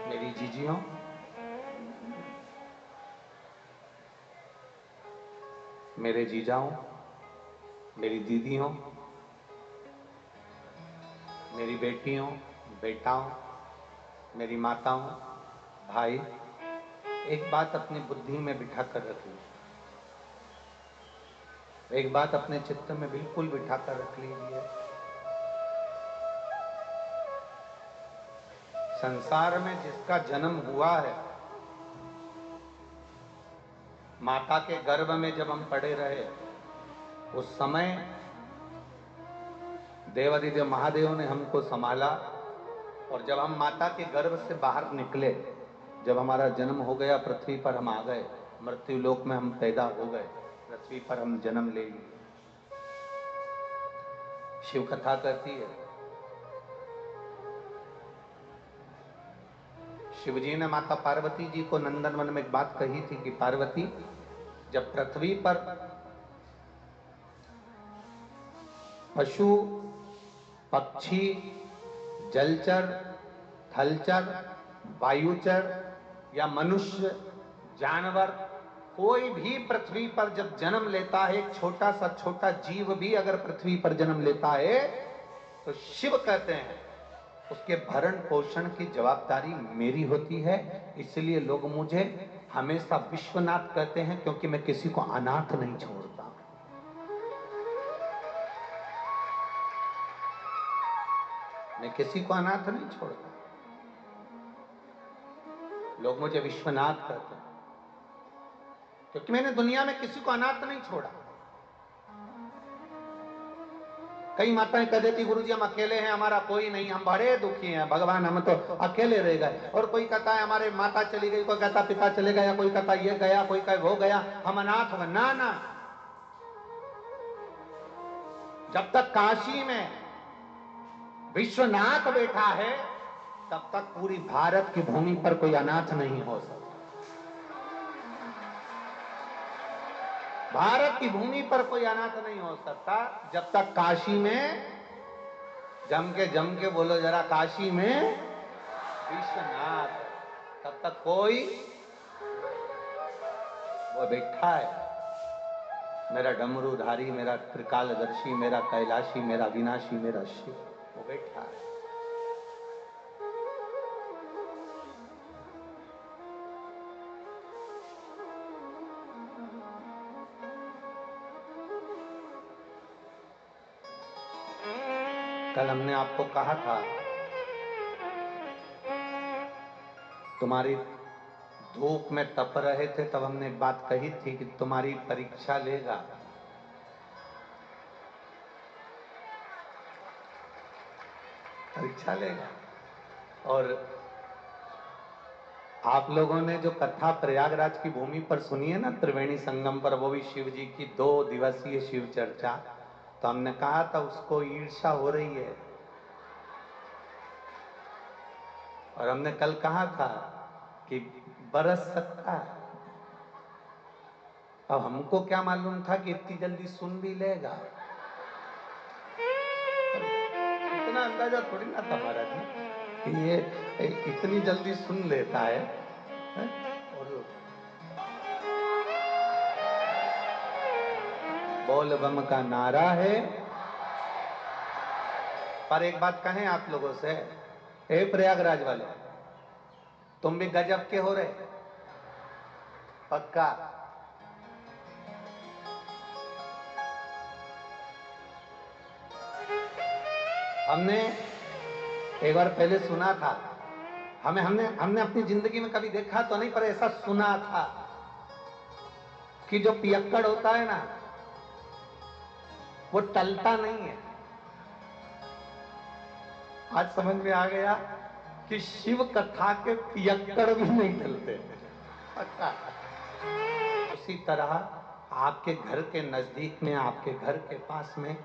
मेरी जीजियों, मेरे जीजाओं, मेरी दीदियों, मेरी बेटियों, बेटाओं, मेरी माताओं, भाई, एक बात अपनी बुद्धि में बिठा कर रख लीजिए, एक बात अपने चित्त में बिल्कुल बिठा कर रख लीजिए। संसार में जिसका जन्म हुआ है, माता के गर्भ में जब हम पड़े रहे, उस समय देवाधिदेव महादेव ने हमको संभाला, और जब हम माता के गर्भ से बाहर निकले, जब हमारा जन्म हो गया, पृथ्वी पर हम आ गए, मृत्यु लोक में हम पैदा हो गए, पृथ्वी पर हम जन्म ले लिए। शिव कथा कहती है, शिवजी ने माता पार्वती जी को नंदन वन में एक बात कही थी कि पार्वती, जब पृथ्वी पर पशु, पक्षी, जलचर, थलचर, वायुचर या मनुष्य, जानवर, कोई भी पृथ्वी पर जब जन्म लेता है, एक छोटा सा छोटा जीव भी अगर पृथ्वी पर जन्म लेता है, तो शिव कहते हैं उसके भरण पोषण की जवाबदारी मेरी होती है। इसलिए लोग मुझे हमेशा विश्वनाथ कहते हैं, क्योंकि मैं किसी को अनाथ नहीं छोड़ता। मैं किसी को अनाथ नहीं छोड़ता। लोग मुझे विश्वनाथ कहते हैं क्योंकि मैंने दुनिया में किसी को अनाथ नहीं छोड़ा। कई माताएं कह देती, गुरुजी हम अकेले हैं, हमारा कोई नहीं, हम बड़े दुखी हैं भगवान, हम तो अकेले रह गए। और कोई कहता है हमारे माता चली गई, कोई कहता पिता चले गया, कोई कहता ये गया, कोई कहे वो गया, हम अनाथ हो गए। ना ना, जब तक काशी में विश्वनाथ बैठा है, तब तक पूरी भारत की भूमि पर कोई अनाथ नहीं हो सकता। भारत की भूमि पर कोई अनाथ नहीं हो सकता जब तक काशी में, जम के बोलो जरा, काशी में विश्वनाथ, तब तक कोई वो बैठा है। मेरा डमरूधारी, मेरा त्रिकालदर्शी, मेरा कैलाशी, मेरा विनाशी, मेरा शिव, वो बैठा है। कल हमने आपको कहा था तुम्हारी धूप में तप रहे थे, तब हमने एक बात कही थी कि तुम्हारी परीक्षा लेगा। परीक्षा लेगा। और आप लोगों ने जो कथा प्रयागराज की भूमि पर सुनी है ना, त्रिवेणी संगम पर, वो भी शिव जी की 2 दिवसीय शिव चर्चा, तो हमने कहा था उसको ईर्ष्या हो रही है। और हमने कल कहा था कि बरस सकता है। अब हमको क्या मालूम था कि इतनी जल्दी सुन भी लेगा। इतना अंदाजा थोड़ी ना था महाराज जी कि ये इतनी जल्दी सुन लेता है। और बोल बम का नारा है। पर एक बात कहें आप लोगों से, ए प्रयागराज वाले, तुम भी गजब के हो रहे। पक्का? हमने एक बार पहले सुना था, हमने अपनी जिंदगी में कभी देखा तो नहीं, पर ऐसा सुना था कि जो पियक्कड़ होता है ना, वो टलता नहीं है। आज समझ में आ गया कि शिव कथा के पियक्कड़ भी नहीं टलते। उसी तरह आपके घर के नजदीक में, आपके घर के पास में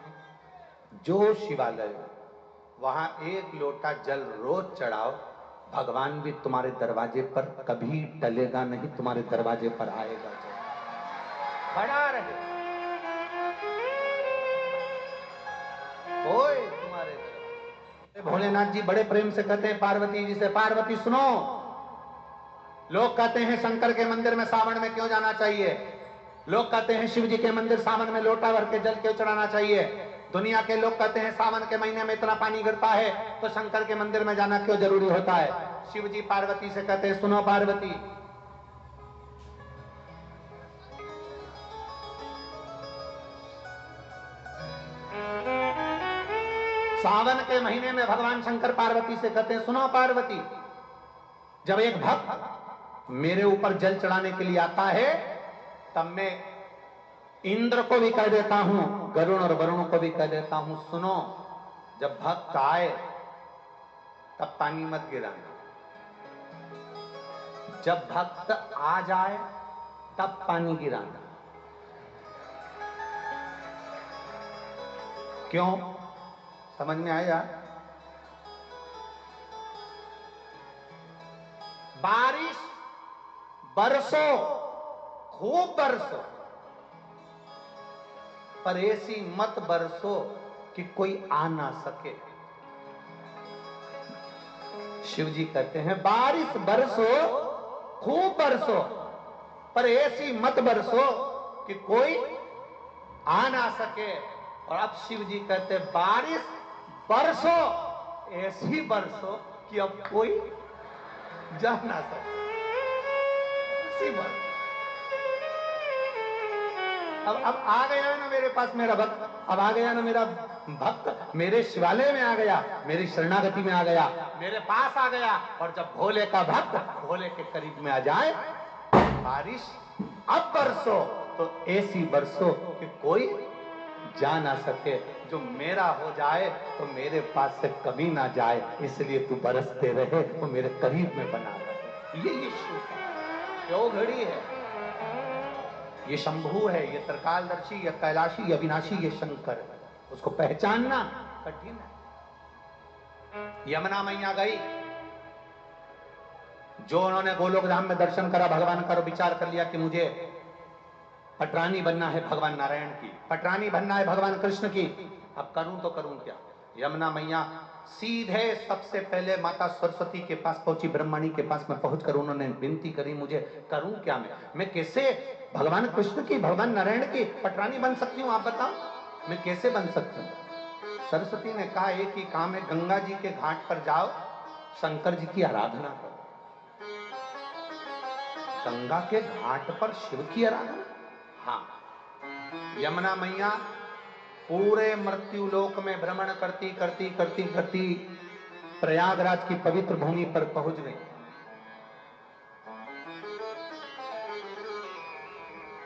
जो शिवालय हो, वहां एक लोटा जल रोज चढ़ाओ, भगवान भी तुम्हारे दरवाजे पर कभी टलेगा नहीं, तुम्हारे दरवाजे पर आएगा जब खड़ा रहे। ओए तुम्हारे दरवाजे। भोलेनाथ जी बड़े प्रेम से कहते हैं पार्वती जी से, पार्वती सुनो, लोग कहते हैं शंकर के मंदिर में सावन में क्यों जाना चाहिए, लोग कहते हैं शिव जी के मंदिर सावन में लोटा भर के जल क्यों चढ़ाना चाहिए, दुनिया के लोग कहते हैं सावन के महीने में इतना पानी गिरता है तो शंकर के मंदिर में जाना क्यों जरूरी होता है। शिव जी पार्वती से कहते हैं सुनो पार्वती, सावन के महीने में भगवान शंकर पार्वती से कहते हैं सुनो पार्वती, जब एक भक्त मेरे ऊपर जल चढ़ाने के लिए आता है तब मैं इंद्र को भी कह देता हूं, गरुण और वरुण को भी कह देता हूं, सुनो जब भक्त आए तब पानी मत गिराना, जब भक्त आ जाए तब पानी गिराना। क्यों? समझ में आया? बारिश बरसो, खूब बरसो, पर ऐसी मत बरसो कि कोई आ ना सके। शिव जी कहते हैं बारिश बरसो, खूब बरसो, पर ऐसी मत बरसो कि कोई आ ना सके। और अब शिव जी कहते बारिश बरसो, ऐसी बरसो कि अब कोई जा ना सके। ऐसी बरसो। अब आ गया है ना मेरे पास मेरा भक्त, अब आ गया ना मेरा भक्त, मेरे शिवालय में आ गया, मेरी शरणागति में आ गया, मेरे पास आ गया। और जब भोले का भक्त भोले के करीब में आ जाए, बारिश अब बरसो तो ऐसी बरसो कि कोई जा ना सके, जो मेरा हो जाए तो मेरे पास से कभी ना जाए, इसलिए तू बरसते रहे, वो मेरे करीब में बना रहे। ये शिव का क्यों घड़ी है, ये शंभू है, ये त्रिकालदर्शी, ये कैलाशी, ये अविनाशी, ये शंकर है। उसको पहचानना कठिन है। यमुना मैया गई, जो उन्होंने गोलोक धाम में दर्शन करा, भगवान का विचार कर लिया कि मुझे पटरानी बनना है भगवान नारायण की, पटरानी बनना है भगवान कृष्ण की, अब करूं तो करूं क्या। यमुना मैया सीधे सबसे पहले माता सरस्वती के पास पहुंची, ब्रह्मणी के पास में पहुंचकर उन्होंने विनती करी, मुझे करूं क्या, मैं कैसे भगवान कृष्ण की, भगवान नारायण की पटरानी बन सकती हूं, आप बताओ मैं कैसे बन सकती हूं। सरस्वती ने कहा एक ही काम है, गंगा जी के घाट पर जाओ, शंकर जी की आराधना करो। गंगा के घाट पर शिव की आराधना? हाँ। यमुना मैया पूरे मृत्यु लोक में भ्रमण करती करती करती करती प्रयागराज की पवित्र भूमि पर पहुंच गई।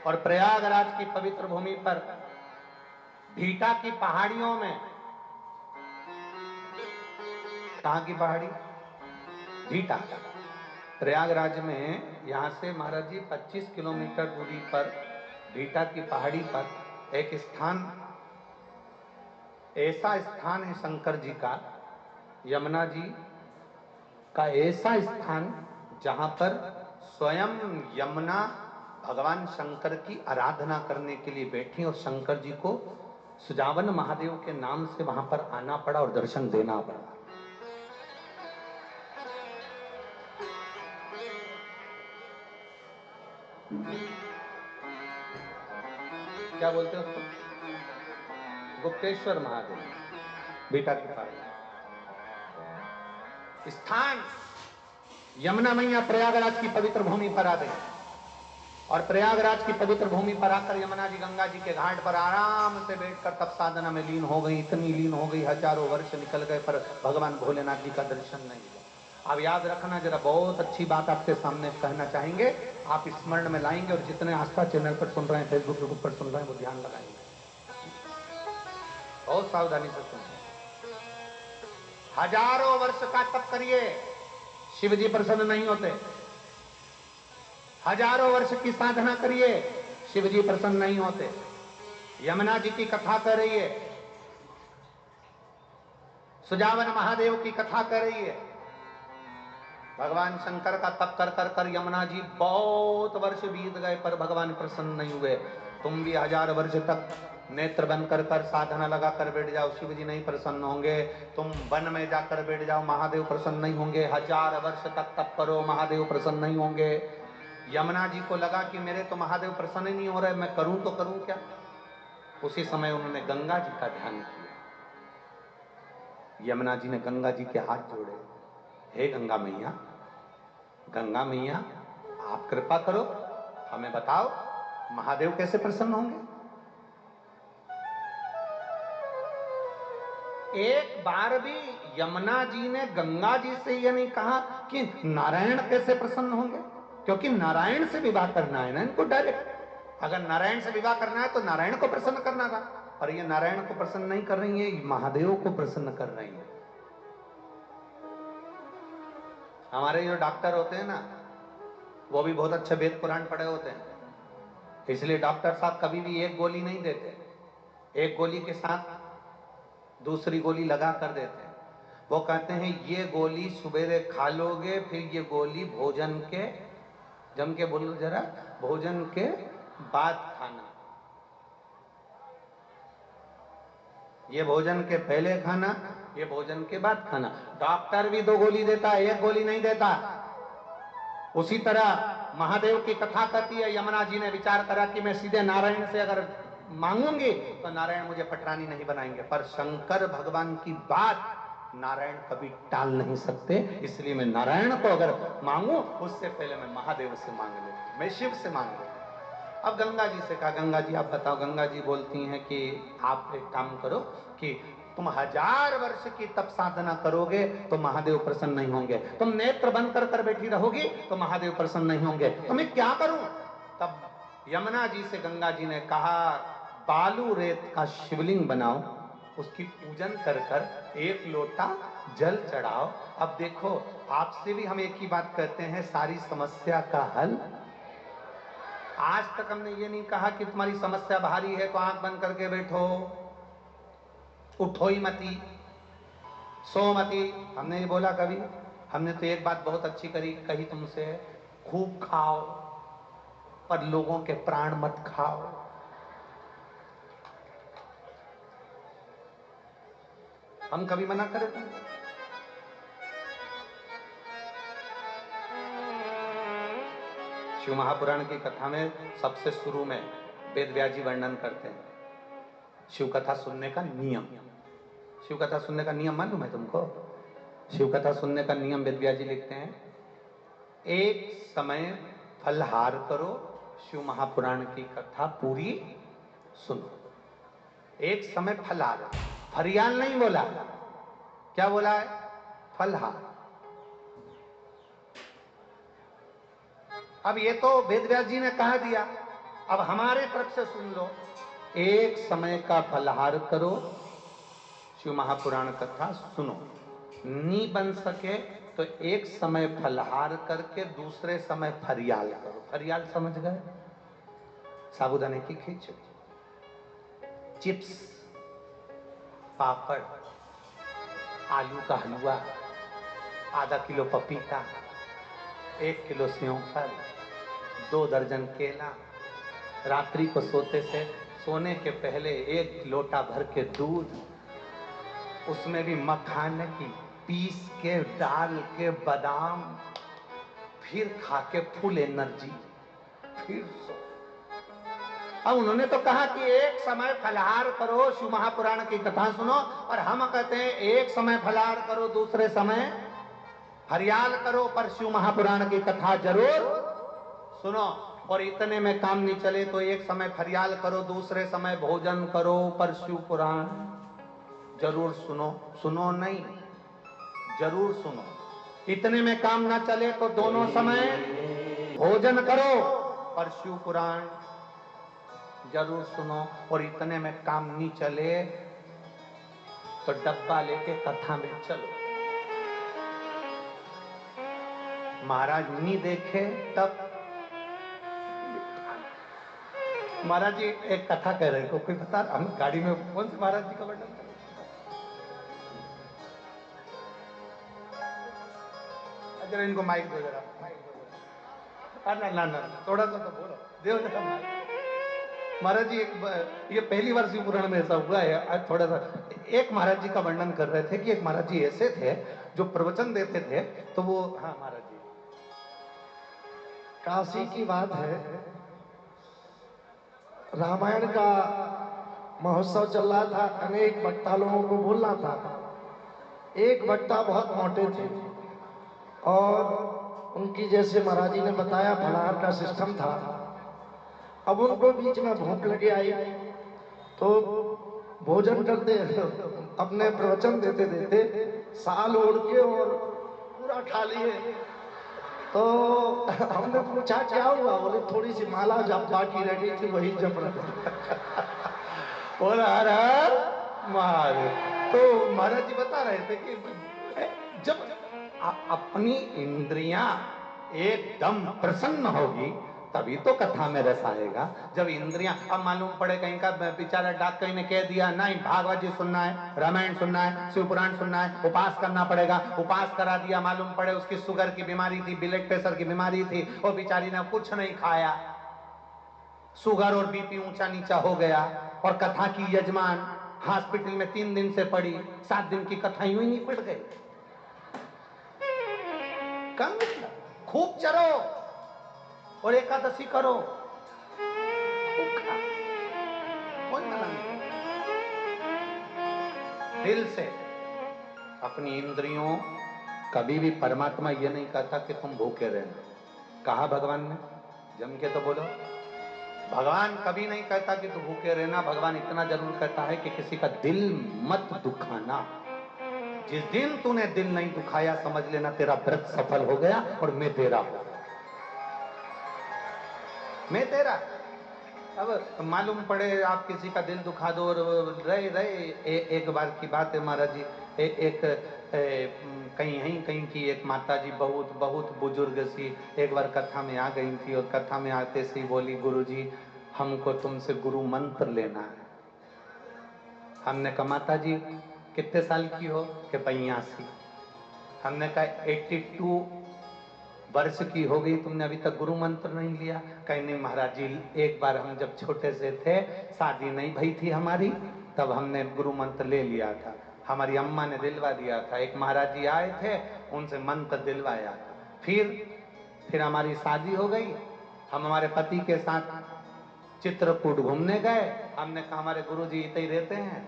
और प्रयागराज की पवित्र भूमि पर भीटा की पहाड़ियों में, कहां की पहाड़ी? भीटा। प्रयागराज में यहां से महाराज जी 25 किलोमीटर दूरी पर भीटा की पहाड़ी पर एक स्थान, ऐसा स्थान है शंकर जी का, यमुना जी का ऐसा स्थान जहां पर स्वयं यमुना भगवान शंकर की आराधना करने के लिए बैठी और शंकर जी को सुजावन महादेव के नाम से वहां पर आना पड़ा और दर्शन देना पड़ा। क्या बोलते हैं उसको? गुप्तेश्वर महादेव, बेटा की पहाड़ी स्थान। यमुना मैया प्रयागराज की पवित्र भूमि पर आ गई और प्रयागराज की पवित्र भूमि पर आकर यमुना जी गंगा जी के घाट पर आराम से बैठकर तप साधना में लीन हो गई। इतनी लीन हो गई, हजारों वर्ष निकल गए पर भगवान भोलेनाथ जी का दर्शन नहीं हुआ। अब याद रखना, जरा बहुत अच्छी बात आपके सामने कहना चाहेंगे, आप स्मरण में लाएंगे और जितने आस्था चैनल पर सुन रहे हैं, फेसबुक यूट्यूब पर सुन रहे हैं, वो ध्यान लगाएंगे, बहुत सावधानी से सुनिए। हजारों वर्ष का तप करिए, शिव जी प्रसन्न नहीं होते। हजारों वर्ष की साधना करिए, शिव जी प्रसन्न नहीं होते। यमुना जी की कथा कर रही है, सुजावन महादेव की कथा कर रही है। भगवान शंकर का तप कर कर कर यमुना जी बहुत वर्ष बीत गए पर भगवान प्रसन्न नहीं हुए। तुम भी 1000 वर्ष तक नेत्र बंद कर कर साधना लगा कर बैठ जाओ, शिव जी नहीं प्रसन्न होंगे। तुम वन में जाकर बैठ जाओ, महादेव प्रसन्न नहीं होंगे। 1000 वर्ष तक तप करो, महादेव प्रसन्न नहीं होंगे। यमुना जी को लगा कि मेरे तो महादेव प्रसन्न ही नहीं हो रहे, मैं करूं तो करूं क्या। उसी समय उन्होंने गंगा जी का ध्यान किया। यमुना जी ने गंगा जी के हाथ जोड़े, हे गंगा मैया, गंगा मैया आप कृपा करो, हमें बताओ महादेव कैसे प्रसन्न होंगे। एक बार भी यमुना जी ने गंगा जी से यह नहीं कहा कि नारायण कैसे प्रसन्न होंगे, क्योंकि नारायण से विवाह करना है ना इनको डायरेक्ट। अगर नारायण से विवाह करना है तो नारायण को प्रसन्न करना था, पर ये नारायण को प्रसन्न नहीं कर रही है, महादेव को प्रसन्न कर रही है। हमारे जो डॉक्टर होते हैं ना, वो भी बहुत अच्छे वेद पुराण पढ़े होते हैं, इसलिए डॉक्टर साहब कभी भी एक गोली नहीं देते, एक गोली के साथ दूसरी गोली लगा कर देते हैं। वो कहते हैं ये गोली सुबेरे खा लोगे, फिर ये गोली भोजन के, जम के बोलो जरा, भोजन के बाद खाना। ये भोजन के पहले खाना, ये भोजन के बाद खाना। डॉक्टर भी 2 गोली देता है, एक गोली नहीं देता। उसी तरह महादेव की कथा कहती है, यमुना जी ने विचार करा कि मैं सीधे नारायण से अगर मांगूंगी तो नारायण मुझे पटरानी नहीं बनाएंगे, पर शंकर भगवान की बात नारायण कभी टाल नहीं सकते, इसलिए मैं नारायण को अगर मांगू उससे पहले मैं महादेव से मांग लूं, मैं शिव से मांग लूं। अब गंगा जी से कहा, गंगा जी आप बताओ। गंगा जी बोलती हैं कि आप एक काम करो कि तुम 1000 वर्ष की तप साधना करोगे तो महादेव प्रसन्न नहीं होंगे, तुम नेत्र बंद कर कर बैठी रहोगी तो महादेव प्रसन्न नहीं होंगे, तो मैं क्या करूं। तब यमुना जी से गंगा जी ने कहा, बालू रेत का शिवलिंग बनाओ, उसकी पूजन कर कर 1 लोटा जल चढ़ाओ। अब देखो, आपसे भी हम एक ही बात कहते हैं, सारी समस्या का हल। आज तक हमने ये नहीं कहा कि तुम्हारी समस्या भारी है तो आंख बंद करके बैठो, उठो ही मती, सो मती। हमने ये बोला कभी? हमने तो एक बात बहुत अच्छी कही तुमसे, खूब खाओ पर लोगों के प्राण मत खाओ। हम कभी मना करें? शिव महापुराण की कथा में सबसे शुरू में वेद व्यास जी वर्णन करते हैं शिव कथा सुनने का नियम। शिव कथा सुनने का नियम मालूम है तुमको? शिव कथा सुनने का नियम वेद व्यास जी लिखते हैं, एक समय फलहार करो, शिव महापुराण की कथा पूरी सुनो। एक समय फलहार, फरियाल नहीं बोला, क्या बोला है? फलहार। अब ये तो वेद व्यास जी ने कहा दिया, अब हमारे तरफ से सुन लो। एक समय का फलहार करो, शिव महापुराण कथा सुनो। नी बन सके तो एक समय फलहार करके दूसरे समय फरियाल करो। फरियाल समझ गए? साबूदाने की खिचड़ी, चिप्स, पापड़, आलू का हलवा, आधा किलो पपीता, 1 किलो सेवफल, 2 दर्जन केला, रात्रि को सोने के पहले 1 लोटा भर के दूध, उसमें भी मखाने की पीस के डाल के बादाम, फिर खा के फुल एनर्जी, फिर सो। अब उन्होंने तो कहा कि एक समय फलहार करो, शिव महापुराण की कथा सुनो, और हम कहते हैं एक समय फलहार करो, दूसरे समय फरियाल करो, पर शिव महापुराण की कथा जरूर सुनो। और इतने में काम नहीं चले तो एक समय फरियाल करो, दूसरे समय भोजन करो, पर शिव पुराण जरूर सुनो। सुनो नहीं, जरूर सुनो। इतने में काम ना चले तो दोनों समय भोजन करो, पर शिव पुराण जरूर सुनो। और इतने में काम नहीं चले तो डब्बा लेके कथा में चलो। महाराज नहीं देखे तब महाराज जी एक कथा कह रहे, कोई बता, हम गाड़ी में कौन से महाराज जी का वर्णन कर रहे? जरा इनको माइक दो, जरा माइक दो जरा। ना ना ना, थोड़ा सा तो बोलो, देव जरा माइक। महाराज जी ये पहली बार शिव पुराण में ऐसा हुआ है। आज थोड़ा सा एक महाराज जी का वर्णन कर रहे थे कि एक महाराज जी ऐसे थे जो प्रवचन देते थे, तो वो, हाँ महाराज जी, काशी की बात है, रामायण का महोत्सव चल रहा था, अनेक वक्ता लोगों को बोलना था। एक वक्ता बहुत मोटे थे और उनकी, जैसे महाराज जी ने बताया, फलाहार का सिस्टम था। अब उनको बीच में भूख लगे आई तो भोजन करते, अपने प्रवचन देते देते साल ओढ़ के और पूरा खा लिए। तो हमने पूछा क्या हुआ? बोले थोड़ी सी माला जब बाकी रह गई थी, वही जप रहे थे। और हर हर महादेव। तो महाराज जी बता रहे थे कि जब अपनी इंद्रियां एकदम प्रसन्न होगी तभी तो कथा में रस आएगा। जब इंद्रियां, अब मालूम पड़े कहीं का बेचारा डाक कहीं ने कह दिया नहीं भागवत जी सुनना है, रामायण सुनना है, शिव पुराण सुनना है, उपास करना पड़ेगा, उपास करा दिया, मालूम पड़े उसकी शुगर की बीमारी थी, ब्लड प्रेशर की बीमारी थी, और बेचारी ने कुछ नहीं खाया, शुगर और बीपी ऊंचा नीचा हो गया, और कथा की यजमान हॉस्पिटल में 3 दिन से पड़ी, 7 दिन की कथा यूं ही नहीं पिट गई। कम खूब चरो और एकादशी करो, खूब खा, कोई मना नहीं। दिल से अपनी इंद्रियों, कभी भी परमात्मा ये नहीं कहता कि तुम भूखे रहना। कहा भगवान ने? जम के तो बोलो। भगवान कभी नहीं कहता कि तू भूखे रहना। भगवान इतना जरूर कहता है कि किसी का दिल मत दुखाना। जिस दिन तूने दिल नहीं दुखाया, समझ लेना तेरा व्रत सफल हो गया और मैं तेरा हो गया, मैं तेरा। अब मालूम पड़े आप किसी का दिल दुखा दो और रहे रहे एक बार की बात है महाराज जी, कहीं की एक माता जी बहुत बहुत बुजुर्ग सी एक बार कथा में आ गई थी, और कथा में आते से बोली, गुरुजी हमको तुमसे गुरु मंत्र लेना है। हमने कहा माता जी कितने साल की हो? कि 82। हमने कहा 82 वर्ष की हो गई, तुमने अभी तक गुरु मंत्र नहीं लिया? कहीं नहीं महाराज जी, एक बार हम जब छोटे से थे, शादी नहीं भई थी हमारी, तब हमने गुरु मंत्र ले लिया था, हमारी अम्मा ने दिलवा दिया था। एक महाराज जी आए थे, उनसे मंत्र दिलवाया था। फिर हमारी शादी हो गई, हम हमारे पति के साथ चित्रकूट घूमने गए। हमने कहा हमारे गुरुजी इतने ही रहते हैं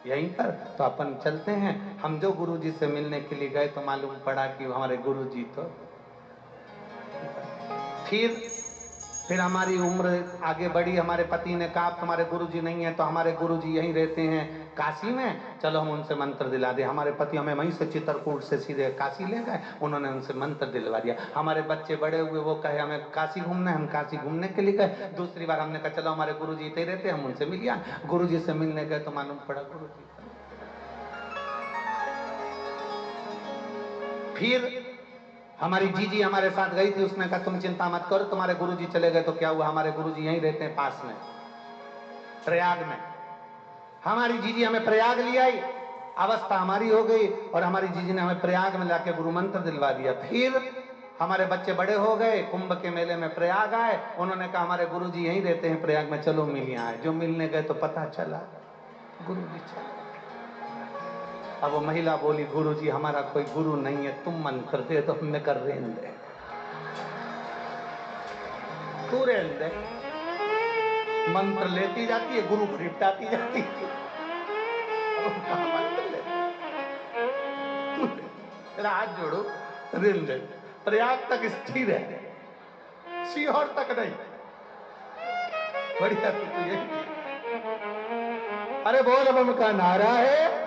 यहीं पर, तो अपन चलते हैं। हम जो गुरुजी से मिलने के लिए गए तो मालूम पड़ा कि हमारे गुरुजी तो फिर फिर हमारी उम्र आगे बढ़ी, हमारे पति ने कहा तुम्हारे गुरुजी नहीं है तो हमारे गुरुजी यहीं रहते हैं काशी में, चलो हम उनसे मंत्र दिला दे। हमारे पति हमें वहीं से चित्रकूट से सीधे काशी ले गए, उन्होंने उनसे मंत्र दिलवा दिया। हमारे बच्चे बड़े हुए, वो कहे हमें काशी घूमना है, हम काशी घूमने के लिए गए। दूसरी बार हमने कहा चलो हमारे गुरुजी इतने रहते, हम उनसे मिल आए। गुरुजी से मिलने गए तो मालूम पड़ा गुरुजी। फिर हमारी जीजी हमारे साथ गई थी, उसने कहा तुम चिंता मत करो, तुम्हारे गुरुजी चले गए तो क्या हुआ, हमारे गुरुजी यहीं रहते हैं पास में प्रयाग में। हमारी जीजी हमें प्रयाग ले आई, अवस्था हमारी हो गई और हमारी जीजी ने हमें प्रयाग में लाके गुरु मंत्र दिलवा दिया। फिर हमारे बच्चे बड़े हो गए, कुंभ के मेले में प्रयाग आए, उन्होंने कहा हमारे गुरुजी यहीं रहते हैं प्रयाग में, चलो मिल आए। जो मिलने गए तो पता चला गुरुजी चले। अब वो महिला बोली गुरुजी हमारा कोई गुरु नहीं है, तुम मंत्र दे दो। हमने कर रेन दे, तू रेन दे। मंत्र लेती जाती है, गुरु को निपटाती जाती है। मंत्र ले, हाथ जोड़ो, रेन दे। प्रयाग तक स्थिर है, सीहोर तक नहीं। बढ़िया तू ये, अरे बोल अब उनका नारा है।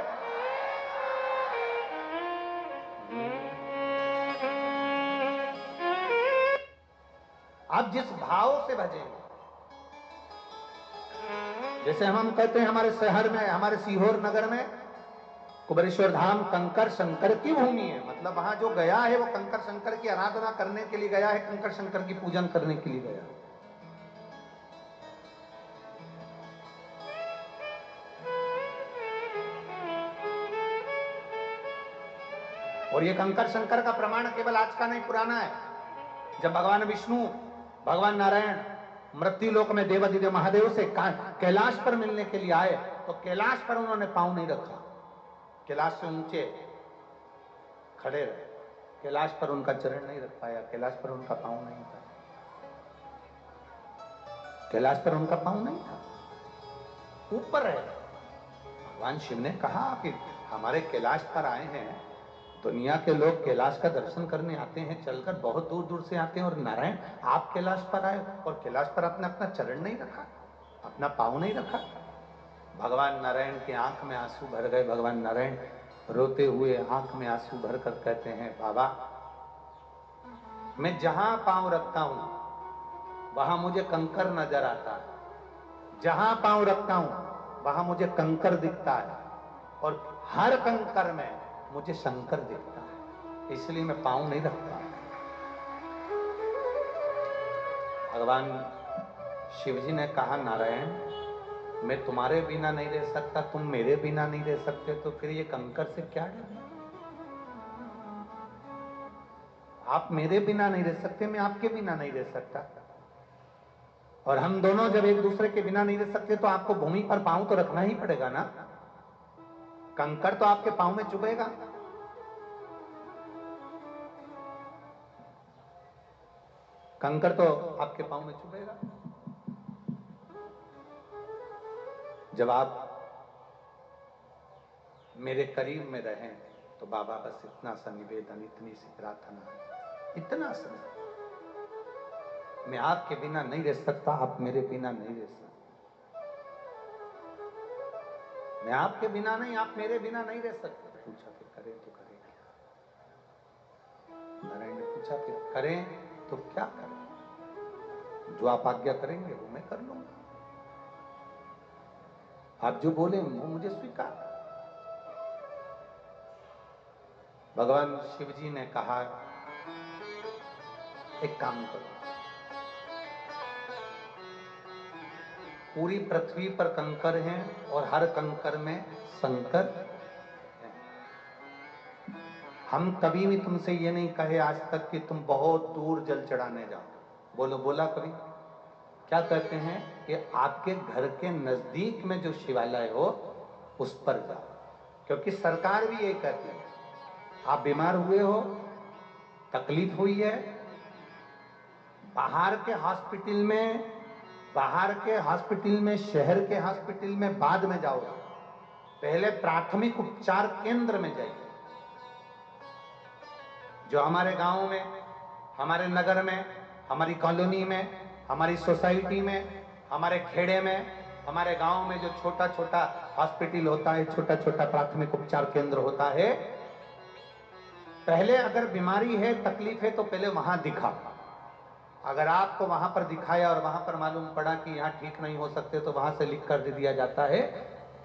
आप जिस भाव से भजेंगे, जैसे हम कहते हैं हमारे शहर में, हमारे सीहोर नगर में कुबेरेश्वर धाम कंकर शंकर की भूमि है। मतलब वहां जो गया है वो कंकर शंकर की आराधना करने के लिए गया है, कंकर शंकर की पूजन करने के लिए गया है। और ये कंकर शंकर का प्रमाण केवल आज का नहीं, पुराना है। जब भगवान विष्णु, भगवान नारायण मृत्यु लोक में देवादिदेव महादेव से कैलाश पर मिलने के लिए आए तो कैलाश पर उन्होंने पांव नहीं रखा, कैलाश से ऊंचे खड़े रहे, कैलाश पर उनका चरण नहीं रख पाया, कैलाश पर उनका पांव नहीं था, कैलाश पर उनका पांव नहीं था, ऊपर है। भगवान शिव ने कहा कि हमारे कैलाश पर आए हैं, दुनिया के लोग कैलाश का दर्शन करने आते हैं, चलकर बहुत दूर दूर से आते हैं, और नारायण आप कैलाश पर आए और कैलाश पर आपने अपना चरण नहीं रखा, अपना पांव नहीं रखा। भगवान नारायण की आंख में आंसू भर गए। भगवान नारायण रोते हुए आंख में आंसू भर कर कहते हैं बाबा, मैं जहां पांव रखता हूं वहां मुझे कंकर नजर आता है, जहां पांव रखता हूं वहां मुझे कंकर दिखता है, और हर कंकर में मुझे शंकर दिखता है, इसलिए मैं पांव नहीं रखता। भगवान शिवजी ने कहा नारायण, मैं तुम्हारे बिना नहीं रह सकता, तुम मेरे बिना नहीं रह सकते, तो फिर ये कंकर से क्या डरना? आप मेरे बिना नहीं रह सकते, मैं आपके बिना नहीं रह सकता, और हम दोनों जब एक दूसरे के बिना नहीं रह सकते तो आपको भूमि पर पांव तो रखना ही पड़ेगा ना। कंकर तो आपके पांव में चुभेगा, कंकर तो आपके पांव में चुभेगा। जब आप मेरे करीब में रहें तो बाबा बस इतना सा निवेदन, इतनी सी प्रार्थना, इतना सा, मैं आपके बिना नहीं रह सकता, आप मेरे बिना नहीं रह सकते, मैं आपके बिना नहीं, आप मेरे बिना नहीं रह सकते। पूछा फिर करें तो करें क्या? नारायण ने पूछा फिर करें तो क्या करें? जो आप आज्ञा करेंगे वो मैं कर लूंगा, आप जो बोले वो मुझे स्वीकार। भगवान शिवजी ने कहा एक काम करो, पूरी पृथ्वी पर कंकर हैं और हर कंकर में शंकर हैं। हम कभी भी तुमसे ये नहीं कहे आज तक कि तुम बहुत दूर जल चढ़ाने जाओ, बोलो बोला कभी? क्या कहते हैं कि आपके घर के नजदीक में जो शिवालय हो उस पर जाओ, क्योंकि सरकार भी यही कहती है, आप बीमार हुए हो, तकलीफ हुई है, बाहर के हॉस्पिटल में, शहर के हॉस्पिटल में बाद में जाओगे, पहले प्राथमिक उपचार केंद्र में जाइए। जो हमारे गांव में, हमारे नगर में, हमारी कॉलोनी में, हमारी सोसाइटी में, हमारे खेड़े में, हमारे गांव में जो छोटा छोटा हॉस्पिटल होता है, छोटा छोटा प्राथमिक उपचार केंद्र होता है, पहले अगर बीमारी है, तकलीफ है, तो पहले वहां दिखा। अगर आपको वहां पर दिखाया और वहां पर मालूम पड़ा कि यहाँ ठीक नहीं हो सकते, तो वहां से लिख कर दे दिया जाता है,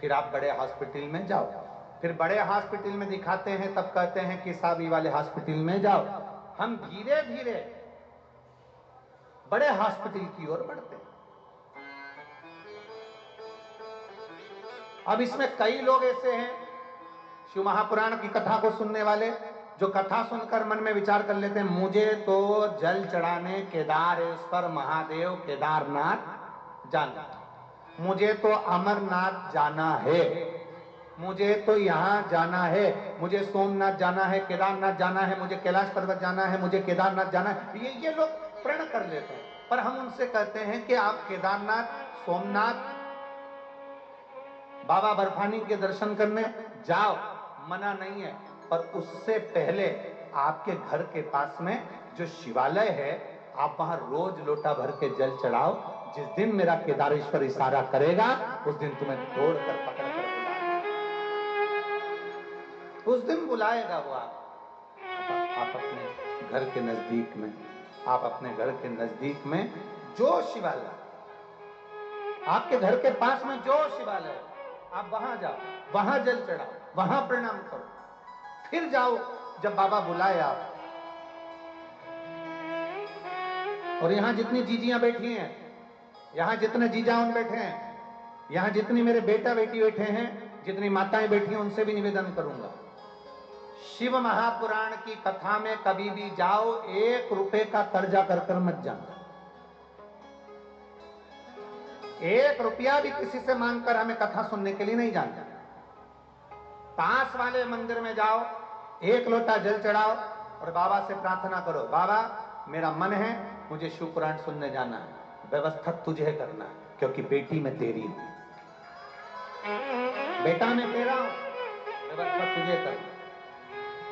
फिर आप बड़े हॉस्पिटल में जाओ। फिर बड़े हॉस्पिटल में दिखाते हैं, तब कहते हैं कि साबी वाले हॉस्पिटल में जाओ। हम धीरे धीरे बड़े हॉस्पिटल की ओर बढ़ते हैं। अब इसमें कई लोग ऐसे हैं, शिव महापुराण की कथा को सुनने वाले, जो कथा सुनकर मन में विचार कर लेते हैं, मुझे तो जल चढ़ाने केदारेश्वर महादेव केदारनाथ जाना, मुझे तो अमरनाथ जाना है, मुझे तो यहां जाना है, मुझे सोमनाथ जाना है, केदारनाथ जाना है, मुझे कैलाश पर्वत जाना है, मुझे केदारनाथ जाना है। ये लोग प्रण कर लेते हैं। पर हम उनसे कहते हैं कि आप केदारनाथ, सोमनाथ, बाबा बर्फानी के दर्शन करने जाओ, मना नहीं है। पर उससे पहले आपके घर के पास में जो शिवालय है, आप वहां रोज लोटा भर के जल चढ़ाओ। जिस दिन मेरा केदारेश्वर इशारा करेगा, उस दिन तुम्हें दौड़कर पकड़ कर बुलाएगा, उस दिन बुलाएगा वो आप अपने घर के नजदीक में, आप अपने घर के नजदीक में जो शिवालय, आपके घर के पास में जो शिवालय, आप वहां जाओ, वहां जल चढ़ाओ, वहां प्रणाम करो, फिर जाओ जब बाबा बुलाए आप। और यहां जितनी जीजियां बैठी हैं, यहां जितने जीजाउन बैठे हैं, यहां जितनी मेरे बेटा बेटी बैठे हैं, जितनी माताएं बैठी हैं, उनसे भी निवेदन करूंगा, शिव महापुराण की कथा में कभी भी जाओ, 1 रुपए का कर्जा कर कर मत जाना। 1 रुपया भी किसी से मांगकर हमें कथा सुनने के लिए नहीं जाना। पास वाले मंदिर में जाओ, 1 लोटा जल चढ़ाओ और बाबा से प्रार्थना करो, बाबा मेरा मन है, मुझे शिव पुराण सुनने जाना है, व्यवस्था तुझे करना है, क्योंकि बेटी मैं तेरी हूं, बेटा मैं तेरा हूं, व्यवस्था तुझे करना।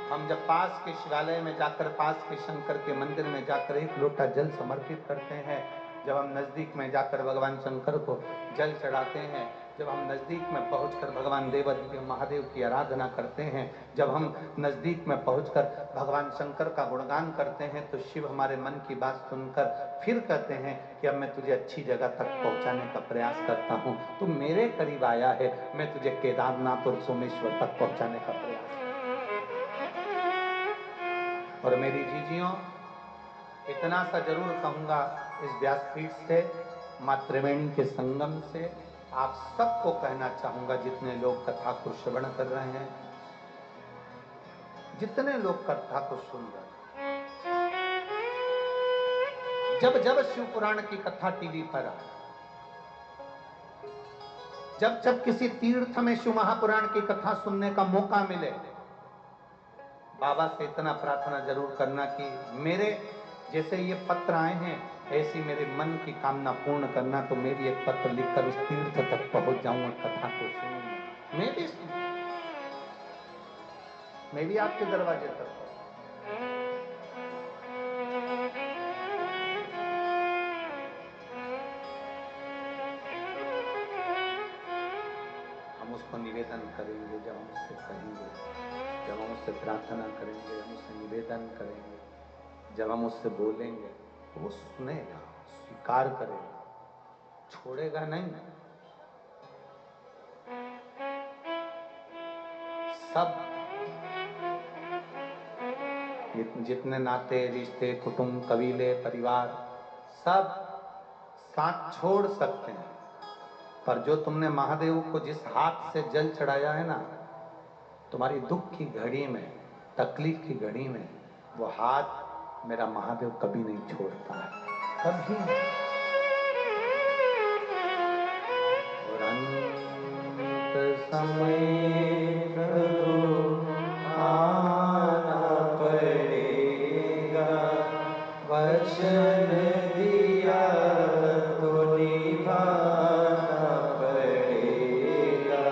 हम जब पास के शिवालय में जाकर, पास के शंकर के मंदिर में जाकर 1 लोटा जल समर्पित करते हैं, जब हम नजदीक में जाकर भगवान शंकर को जल चढ़ाते हैं, जब हम नजदीक में पहुंचकर भगवान देवादिदेव महादेव की आराधना करते हैं, जब हम नजदीक में पहुंचकर भगवान शंकर का गुणगान करते हैं, तो शिव हमारे मन की बात सुनकर फिर कहते हैं कि अब मैं तुझे अच्छी जगह तक पहुंचाने का प्रयास करता हूं, तू मेरे करीब आया है, मैं तुझे केदारनाथ और सोमेश्वर तक पहुंचाने का प्रयास। और मेरी जीजियों, इतना सा जरूर कहूंगा इस व्यासपीठ से, मां त्रिवेणी के संगम से आप सबको कहना चाहूंगा, जितने लोग कथा को श्रवण कर रहे हैं, जितने लोग कथा को सुन रहे हैं, जब जब शिव पुराण की कथा टीवी पर आए, जब जब किसी तीर्थ में शिव महापुराण की कथा सुनने का मौका मिले, बाबा से इतना प्रार्थना जरूर करना कि मेरे जैसे ये पत्र आए हैं, ऐसी मेरे मन की कामना पूर्ण करना, तो मैं भी एक पत्र लिखकर उस तीर्थ तक पहुंच जाऊंगा, कथा को सुनूंगा, मैं भी आपके दरवाजे तक। हम उसको निवेदन करेंगे, जब हम उससे कहेंगे, जब हम उससे प्रार्थना करेंगे, हम उससे निवेदन करेंगे, जब हम उससे बोलेंगे, तो वो सुनेगा, स्वीकार करेगा, छोड़ेगा नहीं। सब जितने नाते रिश्ते, कुटुंब, कबीले, परिवार, सब साथ छोड़ सकते हैं, पर जो तुमने महादेव को जिस हाथ से जल चढ़ाया है ना, तुम्हारी दुख की घड़ी में, तकलीफ की घड़ी में, वो हाथ मेरा महादेव कभी नहीं छोड़ता है, कभी नहीं। और अंत समय प्रभु आना पड़ेगा, वचन दिया तो निभाना पड़ेगा,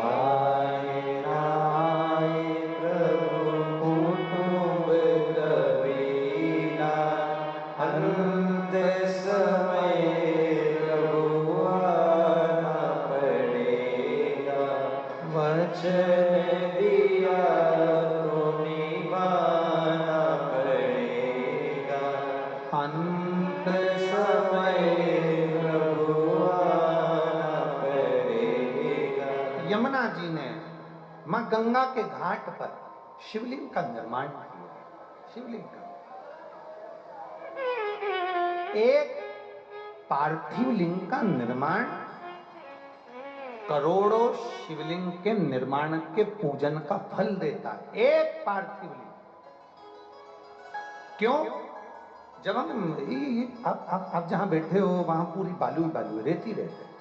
आए ना आए प्रभु कुटुंब कबीला, अंत दिया तो निभाना पड़ेगा, अंत समय प्रभु आना पड़ेगा। यमुना जी ने मां गंगा के घाट पर शिवलिंग का निर्माण किया। शिवलिंग का एक पार्थिव लिंग का निर्माण करोड़ों शिवलिंग के निर्माण के पूजन का फल देता है। एक पार्थिव लिंग। क्यों? जब हम आप जहां बैठे हो वहां पूरी बालू ही बालू, रेती रहते हैं।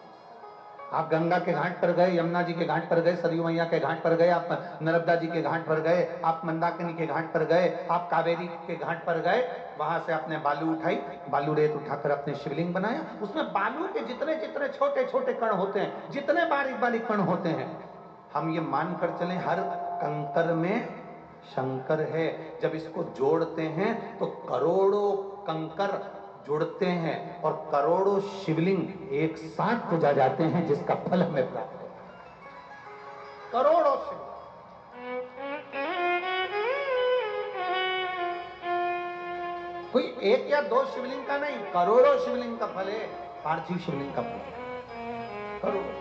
आप गंगा के घाट पर गए, यमुना जी के घाट पर गए, सरयू मैया के घाट पर गए, आप नर्मदा जी के घाट पर गए, आप मंदाकिनी के घाट पर गए, आप कावेरी के घाट पर गए, वहां से आपने बालू उठाई, बालू रेत उठाकर अपने शिवलिंग बनाया। उसमें बालू के जितने जितने छोटे छोटे कण होते हैं, जितने बारीक बारीक कण होते हैं, हम ये मानकर चलें हर कंकर में शंकर है। जब इसको जोड़ते हैं तो करोड़ों कंकर जुड़ते हैं और करोड़ों शिवलिंग एक साथ पूजा जाते हैं, जिसका फल हमें प्राप्त होता है। करोड़ों शिवलिंग, कोई एक या दो शिवलिंग का नहीं, करोड़ों शिवलिंग का फल है। पार्थिव शिवलिंग का फल करोड़ों।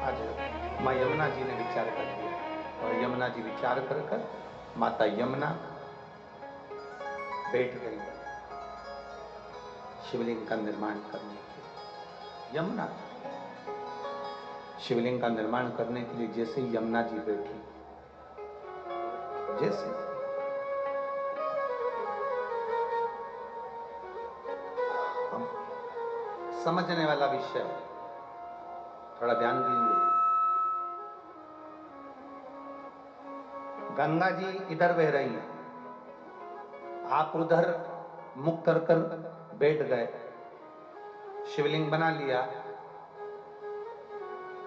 आज मां यमुना जी ने विचार कर दिया और यमुना जी विचार कर कर माता यमुना बैठ गई शिवलिंग का निर्माण करने के लिए। यमुना शिवलिंग का निर्माण करने के लिए जैसे यमुना जी बैठी, जैसे समझने वाला विषय, थोड़ा ध्यान देंगे। गंगा जी इधर बह रही है, आप उधर मुख कर कर बैठ गए, शिवलिंग बना लिया।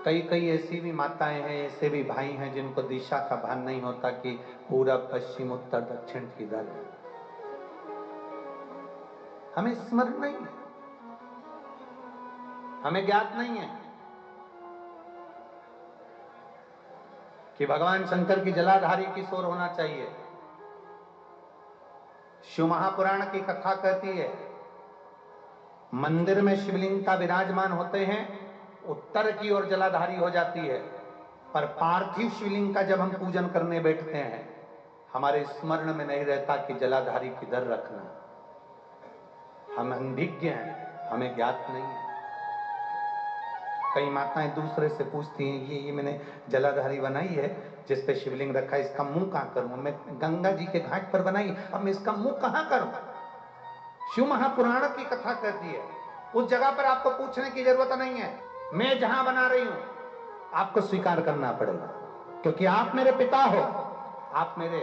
कई कई ऐसी भी माताएं हैं, ऐसे भी भाई हैं जिनको दिशा का भान नहीं होता कि पूरब पश्चिम उत्तर दक्षिण किधर है। हमें स्मरण नहीं है, हमें ज्ञात नहीं है कि भगवान शंकर की जलाधारी किस ओर होना चाहिए। शिव महापुराण की कथा कहती है मंदिर में शिवलिंग का विराजमान होते हैं, उत्तर की ओर जलाधारी हो जाती है। पर पार्थिव शिवलिंग का जब हम पूजन करने बैठते हैं, हमारे स्मरण में नहीं रहता कि जलाधारी किधर रखना। हम अनभिज्ञ हैं, हमें ज्ञात नहीं है। कई माताएं दूसरे से पूछती हैं, ये मैंने जलाधारी बनाई है जिस पे शिवलिंग रखा है, इसका मुंह कहां करूं? मैं गंगा जी के घाट पर बनाई, अब मैं इसका मुंह कहां करूं? शिव महापुराण की कथा कहती है उस जगह पर आपको पूछने की जरूरत नहीं है। मैं जहां बना रही हूं आपको स्वीकार करना पड़ेगा, क्योंकि आप मेरे पिता हो, आप मेरे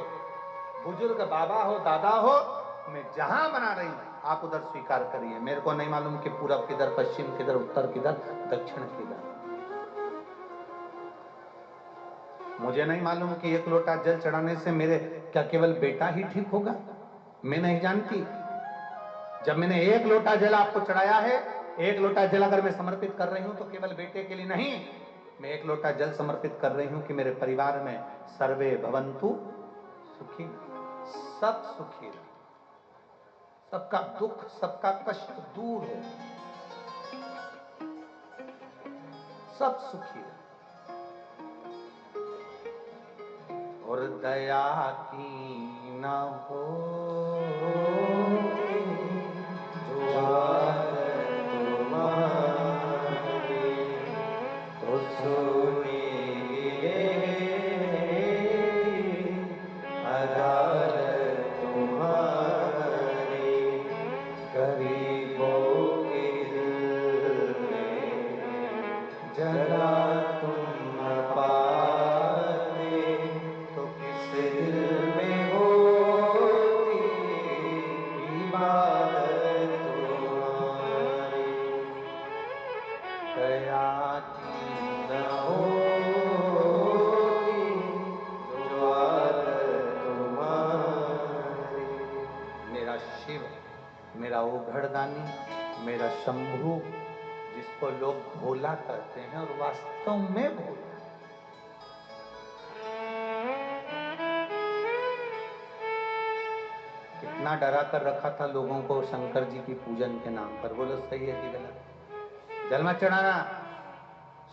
बुजुर्ग बाबा हो, दादा हो। मैं जहां बना रही हूं आप उधर स्वीकार करिए। मेरे को नहीं मालूम कि पूरब किधर, पश्चिम किधर, उत्तर किधर, दक्षिण किधर। मुझे नहीं मालूम कि एक लोटा जल चढ़ाने से मेरे क्या केवल बेटा ही ठीक होगा। मैं नहीं जानती। जब मैंने एक लोटा जल आपको चढ़ाया है, एक लोटा जल अगर मैं समर्पित कर रही हूं तो केवल बेटे के लिए नहीं, मैं एक लोटा जल समर्पित कर रही हूं कि मेरे परिवार में सर्वे भवन्तु सुखी, सब सुखी रहे, सबका दुख सबका कष्ट दूर हो, सब सुखी रहे। और दया की न हो जो तो सुनिए अदालत तुम्हारी, गरीबों के दिल में जगह तुम न पाते, तो किस दिल में होती इबादत तुम्हारी। दया न होती जो आदत तुम्हारी। मेरा शिव, मेरा ओघड़दानी, मेरा शंभू, जिसको लोग भोला कहते हैं और वास्तव में भोला, इतना डरा कर रखा था लोगों को शंकर जी की पूजन के नाम पर। बोलो सही है कि गलत? जल मत चढ़ाना,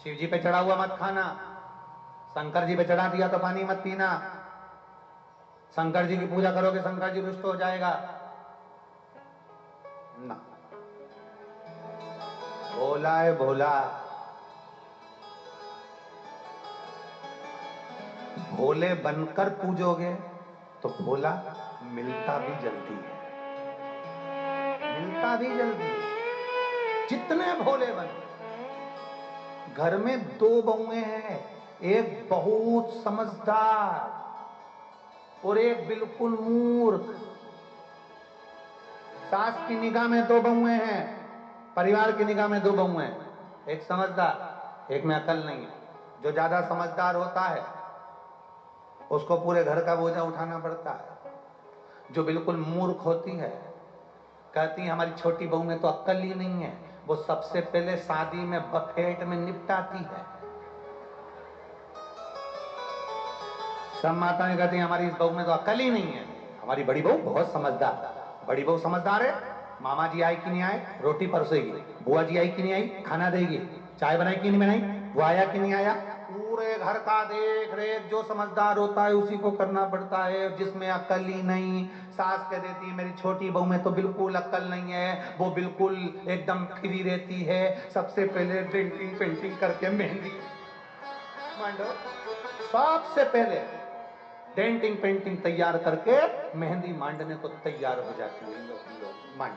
शिव जी पे चढ़ा हुआ मत खाना, शंकर जी पे चढ़ा दिया तो पानी मत पीना, शंकर जी की पूजा करोगे शंकर जी रुष्ट हो जाएगा ना। भोला है भोला, भोले बनकर पूजोगे तो भोला मिलता भी जल्दी है, मिलता भी जल्दी है। जितने भोले बने, घर में दो बहुएं हैं, एक बहुत समझदार और एक बिल्कुल मूर्ख। सास की निगाह में दो बहुएं हैं, परिवार की निगाह में दो बहुएं हैं, एक समझदार एक में अकल नहीं है। जो ज्यादा समझदार होता है उसको पूरे घर का बोझा उठाना पड़ता है। जो बिल्कुल मूर्ख होती है, कहती है हमारी छोटी बहू में तो अक्ल ही नहीं है, वो सबसे पहले शादी में बफेट में निपटाती है। सब माताएं कहती हैं हमारी इस बहू में तो अक्ल ही नहीं है, हमारी बड़ी बहू बहुत समझदार। बड़ी बहू समझदार है, मामा जी आए कि नहीं आए रोटी परोसेगी, बुआ जी आई कि नहीं आई खाना देगी, चाय बनाई कि नहीं बनाई, वो आया कि नहीं आया, पूरे घर का देख रेख जो समझदार होता है उसी को करना पड़ता है। जिसमें अक्ल ही नहीं, सास कह देती है मेरी छोटी बहू में तो बिल्कुल अक्ल नहीं है, वो बिल्कुल एकदम फ्री रहती है, सबसे पहले डेंटिंग पेंटिंग करके मेहंदी मांडो, सबसे पहले डेंटिंग पेंटिंग तैयार करके मेहंदी मांडने को तैयार हो जाती है। लोग मांड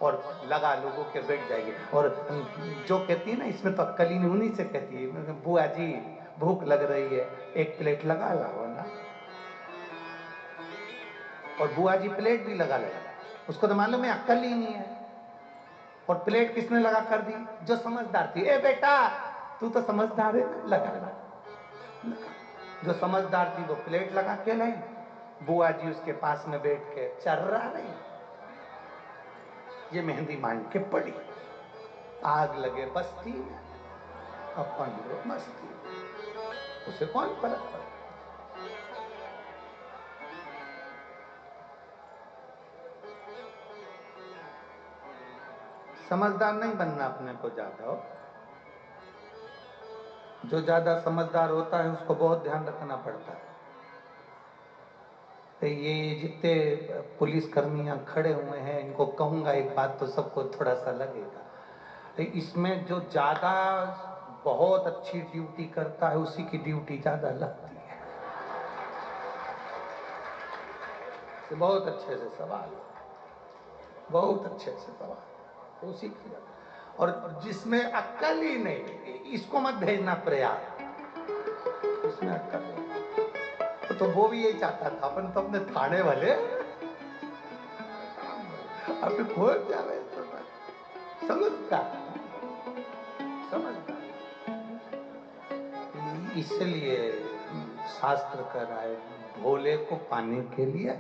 और लगा लोगों के बैठ जाएगी। और जो कहती है ना इसमें तो अक्ल ही नहीं, उन्हीं से कहती है बुआ जी भूख लग रही है एक प्लेट लगा लाओ ना। और बुआ जी प्लेट भी लगा लेगा, उसको तो मालूम है अक्ल ही नहीं है। और प्लेट किसने लगा कर दी? जो समझदार थी, ए बेटा तू तो समझदार है ना, लगा ला। जो समझदार थी वो प्लेट लगा के लाई, बुआ जी उसके पास में बैठ के चर्रा रही, ये मेहंदी मांड के पड़ी। आग लगे बस्ती में, अपन लोग मस्ती में, उसे कौन फर्क पड़ा? समझदार नहीं बनना अपने को ज्यादा हो। जो ज्यादा समझदार होता है उसको बहुत ध्यान रखना पड़ता है। तो ये जितने पुलिस कर्मियां खड़े हुए हैं इनको कहूंगा एक बात तो सबको थोड़ा सा लगेगा, इसमें जो ज्यादा बहुत अच्छी ड्यूटी करता है उसी की ड्यूटी ज्यादा लगती है। तो बहुत अच्छे से सवाल, बहुत अच्छे से सवाल उसी की ज्यादा। और जिसमें अक्ल ही नहीं इसको मत भेजना प्रयाग, इसमें अक्ल नहीं। तो वो भी यही चाहता था, अपन तो अपने थाने वाले अभी खोल जावे तो समझता समझता। इसलिए शास्त्र कह रहा है भोले को पाने के लिए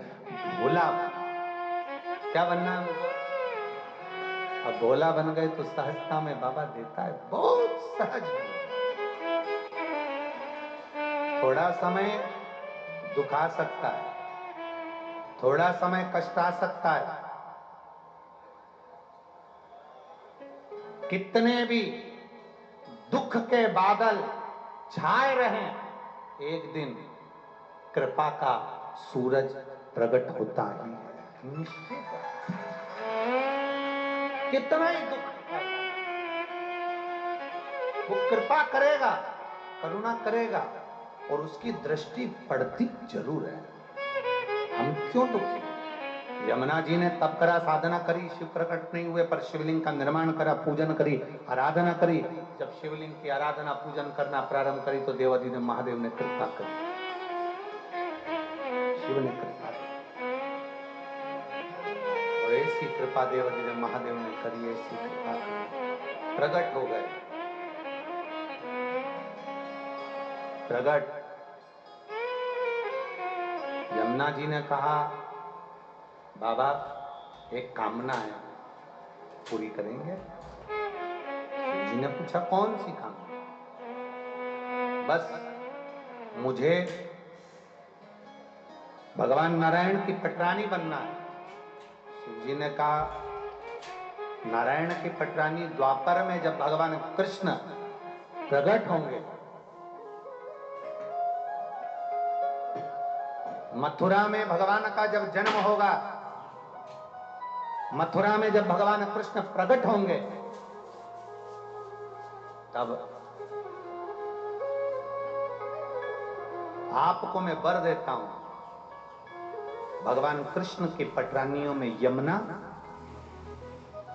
भोला क्या बनना है हमको। अब भोला बन गए तो सहजता में बाबा देता है, बहुत सहज बन गए। थोड़ा समय दुखा सकता है, थोड़ा समय कष्ट आ सकता है, कितने भी दुख के बादल छाए रहें, एक दिन कृपा का सूरज प्रकट होता ही है, निश्चित है। कितना ही दुख वो कृपा करेगा, करुणा करेगा और उसकी दृष्टि पड़ती जरूर है। हम क्यों दुखी? यमुना जी ने तप करा, साधना करी, शिव प्रकट नहीं हुए पर शिवलिंग का निर्माण करा, पूजन करी, आराधना करी। जब शिवलिंग की आराधना पूजन करना प्रारंभ करी तो देवाधिदेव महादेव ने कृपा करी, शिव ने कृपा की। और ऐसी कृपा देवाधिदेव महादेव ने करी, ऐसी कृपा करी, प्रकट हो गए। प्रकट यमुना जी ने कहा बाबा एक कामना है, पूरी करेंगे? शिव जी ने पूछा कौन सी कामना? बस मुझे भगवान नारायण की पटरानी बनना है, शिव जी ने कहा, नारायण की पटरानी द्वापर में जब भगवान कृष्ण प्रकट होंगे, मथुरा में भगवान का जब जन्म होगा, मथुरा में जब भगवान कृष्ण प्रकट होंगे, तब आपको मैं वर देता हूं, भगवान कृष्ण की पटरानियों में यमुना,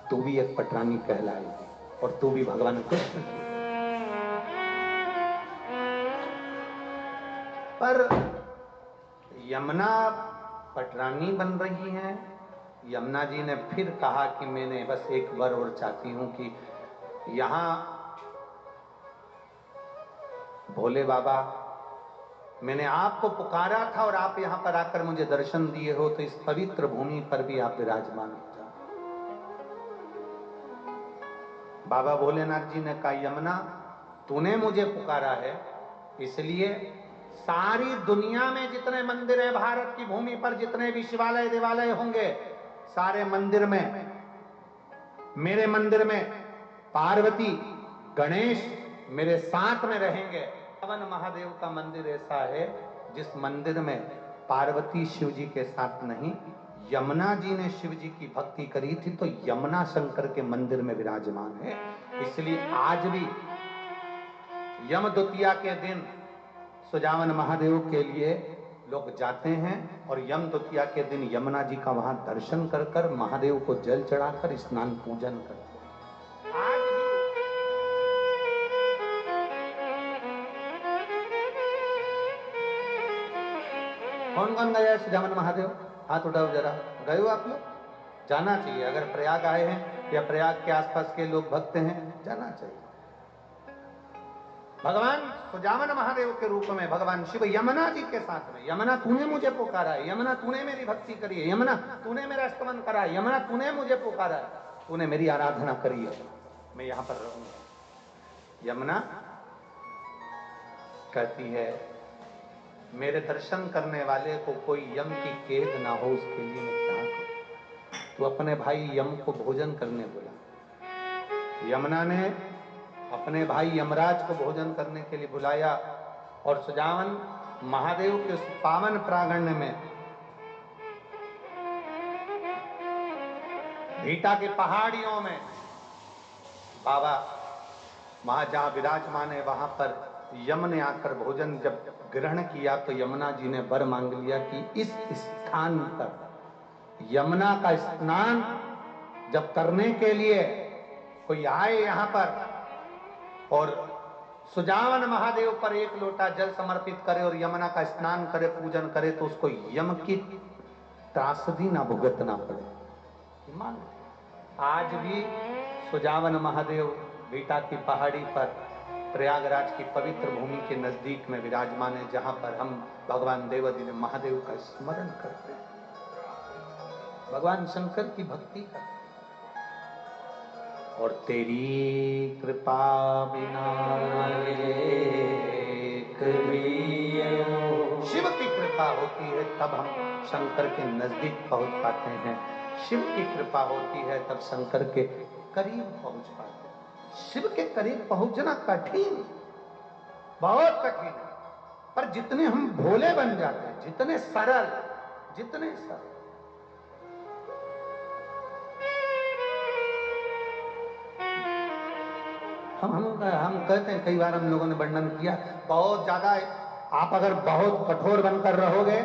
तू भी एक पटरानी कहलाएगी और तू भी भगवान कृष्ण की। पर यमुना पटरानी बन रही हैं। यमुना जी ने फिर कहा कि मैंने बस एक वर और चाहती हूं कि यहां भोले बाबा, मैंने आपको पुकारा था और आप यहां पर आकर मुझे दर्शन दिए हो, तो इस पवित्र भूमि पर भी आप विराजमान हो जाओ। बाबा भोलेनाथ जी ने कहा, यमुना तूने मुझे पुकारा है, इसलिए सारी दुनिया में जितने मंदिर हैं, भारत की भूमि पर जितने भी शिवालय देवालय होंगे, सारे मंदिर में, मेरे मंदिर में पार्वती गणेश मेरे साथ में रहेंगे। पवन महादेव का मंदिर ऐसा है जिस मंदिर में पार्वती शिव जी के साथ नहीं, यमुना जी ने शिव जी की भक्ति करी थी, तो यमुना शंकर के मंदिर में विराजमान है। इसलिए आज भी यम द्वितीया के दिन सुजावन महादेव के लिए लोग जाते हैं और यम द्वितीया के दिन यमुना जी का वहां दर्शन कर कर महादेव को जल चढ़ाकर स्नान पूजन करते हैं। आज भी कौन कौन गया है सुजावन महादेव? हाथ उठाओ जरा। गए हो आप लोग? जाना चाहिए। अगर प्रयाग आए हैं या प्रयाग के आसपास के लोग भक्त हैं, जाना चाहिए। भगवान सुजावन महादेव के रूप में भगवान शिव यमुना जी के साथ में, यमुना तूने मुझे पुकारा है, यमुना तूने मेरी भक्ति करी है, यमुना तूने मेरा स्तमन करा है, यमुना तूने मुझे पुकारा है, तूने मेरी आराधना करी है, मैं यहां पर रहूंगा। यमुना कहती है, मेरे दर्शन करने वाले को कोई यम की कैद ना हो, उसके लिए मैं क्या करूं? तू अपने भाई यम को भोजन करने बुला। यमुना ने अपने भाई यमराज को भोजन करने के लिए बुलाया और सुजावन महादेव के उस पावन प्रांगण में, भीटा की पहाड़ियों में बाबा वहां जहां विराजमान है, वहां पर यम ने आकर भोजन जब ग्रहण किया तो यमुना जी ने वर मांग लिया कि इस स्थान पर यमुना का स्नान जब करने के लिए कोई आए यहां पर और सुजावन महादेव पर एक लोटा जल समर्पित करे और यमुना का स्नान करे, पूजन करे, तो उसको यम की त्रासदी ना भुगतना पड़े। मान आज भी सुजावन महादेव बीटा की पहाड़ी पर प्रयागराज की पवित्र भूमि के नजदीक में विराजमान है, जहां पर हम भगवान देवादिदेव महादेव का स्मरण करते हैं, भगवान शंकर की भक्ति करते हैं। और तेरी कृपा बिना शिव की कृपा होती है तब हम शंकर के नजदीक पहुंच पाते हैं, शिव की कृपा होती है तब शंकर के करीब पहुंच पाते हैं। शिव के करीब पहुंचना कठिन, बहुत कठिन है, पर जितने हम भोले बन जाते हैं, जितने सरल, जितने सरल, हम कहते हैं, कई बार हम लोगों ने वर्णन किया, बहुत ज्यादा आप अगर बहुत कठोर बनकर रहोगे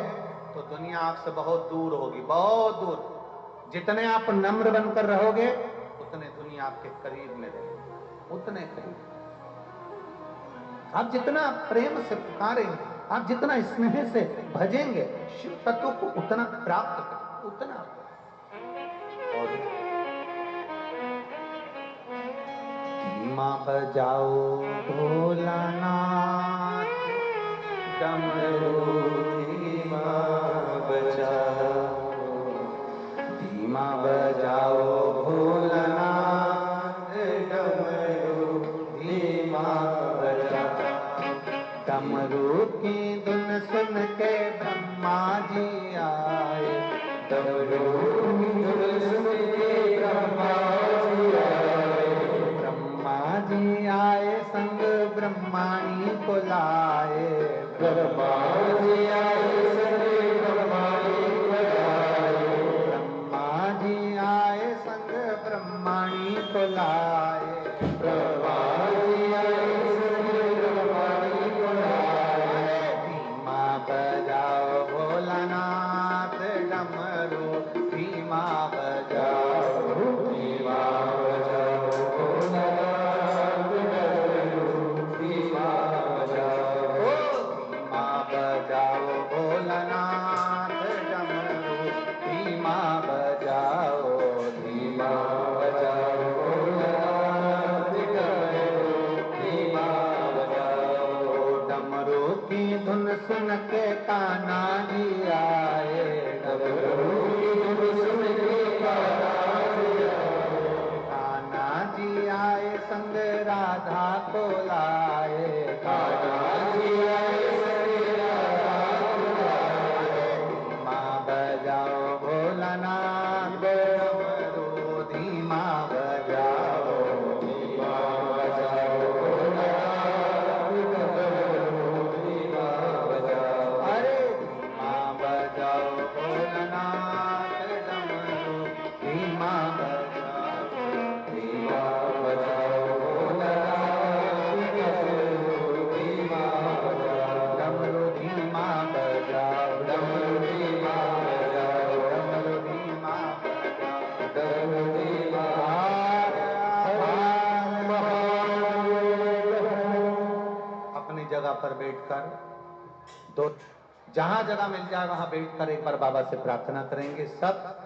तो दुनिया आपसे बहुत दूर होगी, बहुत दूर। जितने आप नम्र बनकर रहोगे उतने दुनिया आपके करीब में रहेगी, उतने करीब। आप जितना प्रेम से पुकारेंगे, आप जितना स्नेह से भजेंगे, शिव तत्व को उतना प्राप्त करेंगे, उतना। और धीमा बजाओ भोलानाथ, डमरू धीमा बजाओ, धीमा बजाओ भोलानाथ, डमरू धीमा बजाओ। डमरू की धुन सुन के ब्रह्मा जी आए, डमरू की धुन ब्रह्मा जी आए संग ब्रह्माणी को लाए। ब्रह्मा जी आए संग ब्रह्माणी को लाए। धीमा बजाओ भोलानाथ डमरू, धीमा बजाओ, धीमा बजाओ भोलानाथ डमरू, धीमा बजाओ, धीमा बजाओ भोलानाथ डमरू, धीमा बजाओ, धीमा बजाओ भोलानाथ डमरू, धीमा बजाओ। डमरू की धुन सुन के कान्हा जी आए। डमरू की धुन सुन के कान्हा जी आए संग राधा को लाए। कान्हा जी आए संग राधा को लाए। धीमा बजाओ भोलानाथ डमरू, धीमा बजाओ, धीमा बजाओ भोलानाथ डमरू, धीमा बजाओ। अरे धीमा बजाओ भोलानाथ डमरू, धीमा बजाओ, धीमा बजाओ भोलानाथ डमरू, धीमा बजाओ। डमरू धीमा बजाओ, डमरू धीमा बजाओ, डमरू धीमा बजाओ, डमरू धीमा। अपनी जगह पर बैठकर दो, जहां जगह मिल जाए वहां बैठकर एक बार बाबा से प्रार्थना करेंगे सब,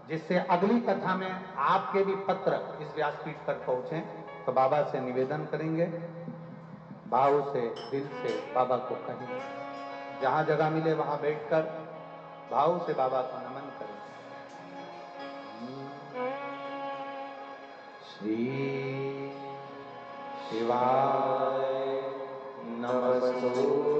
जिससे अगली कथा में आपके भी पत्र इस व्यासपीठ पर पहुंचे। तो बाबा से निवेदन करेंगे, भाव से दिल से बाबा को कहेंगे, जहां जगह मिले वहां बैठकर भाव से बाबा को नमन करें। श्री शिवाय नमस्तु।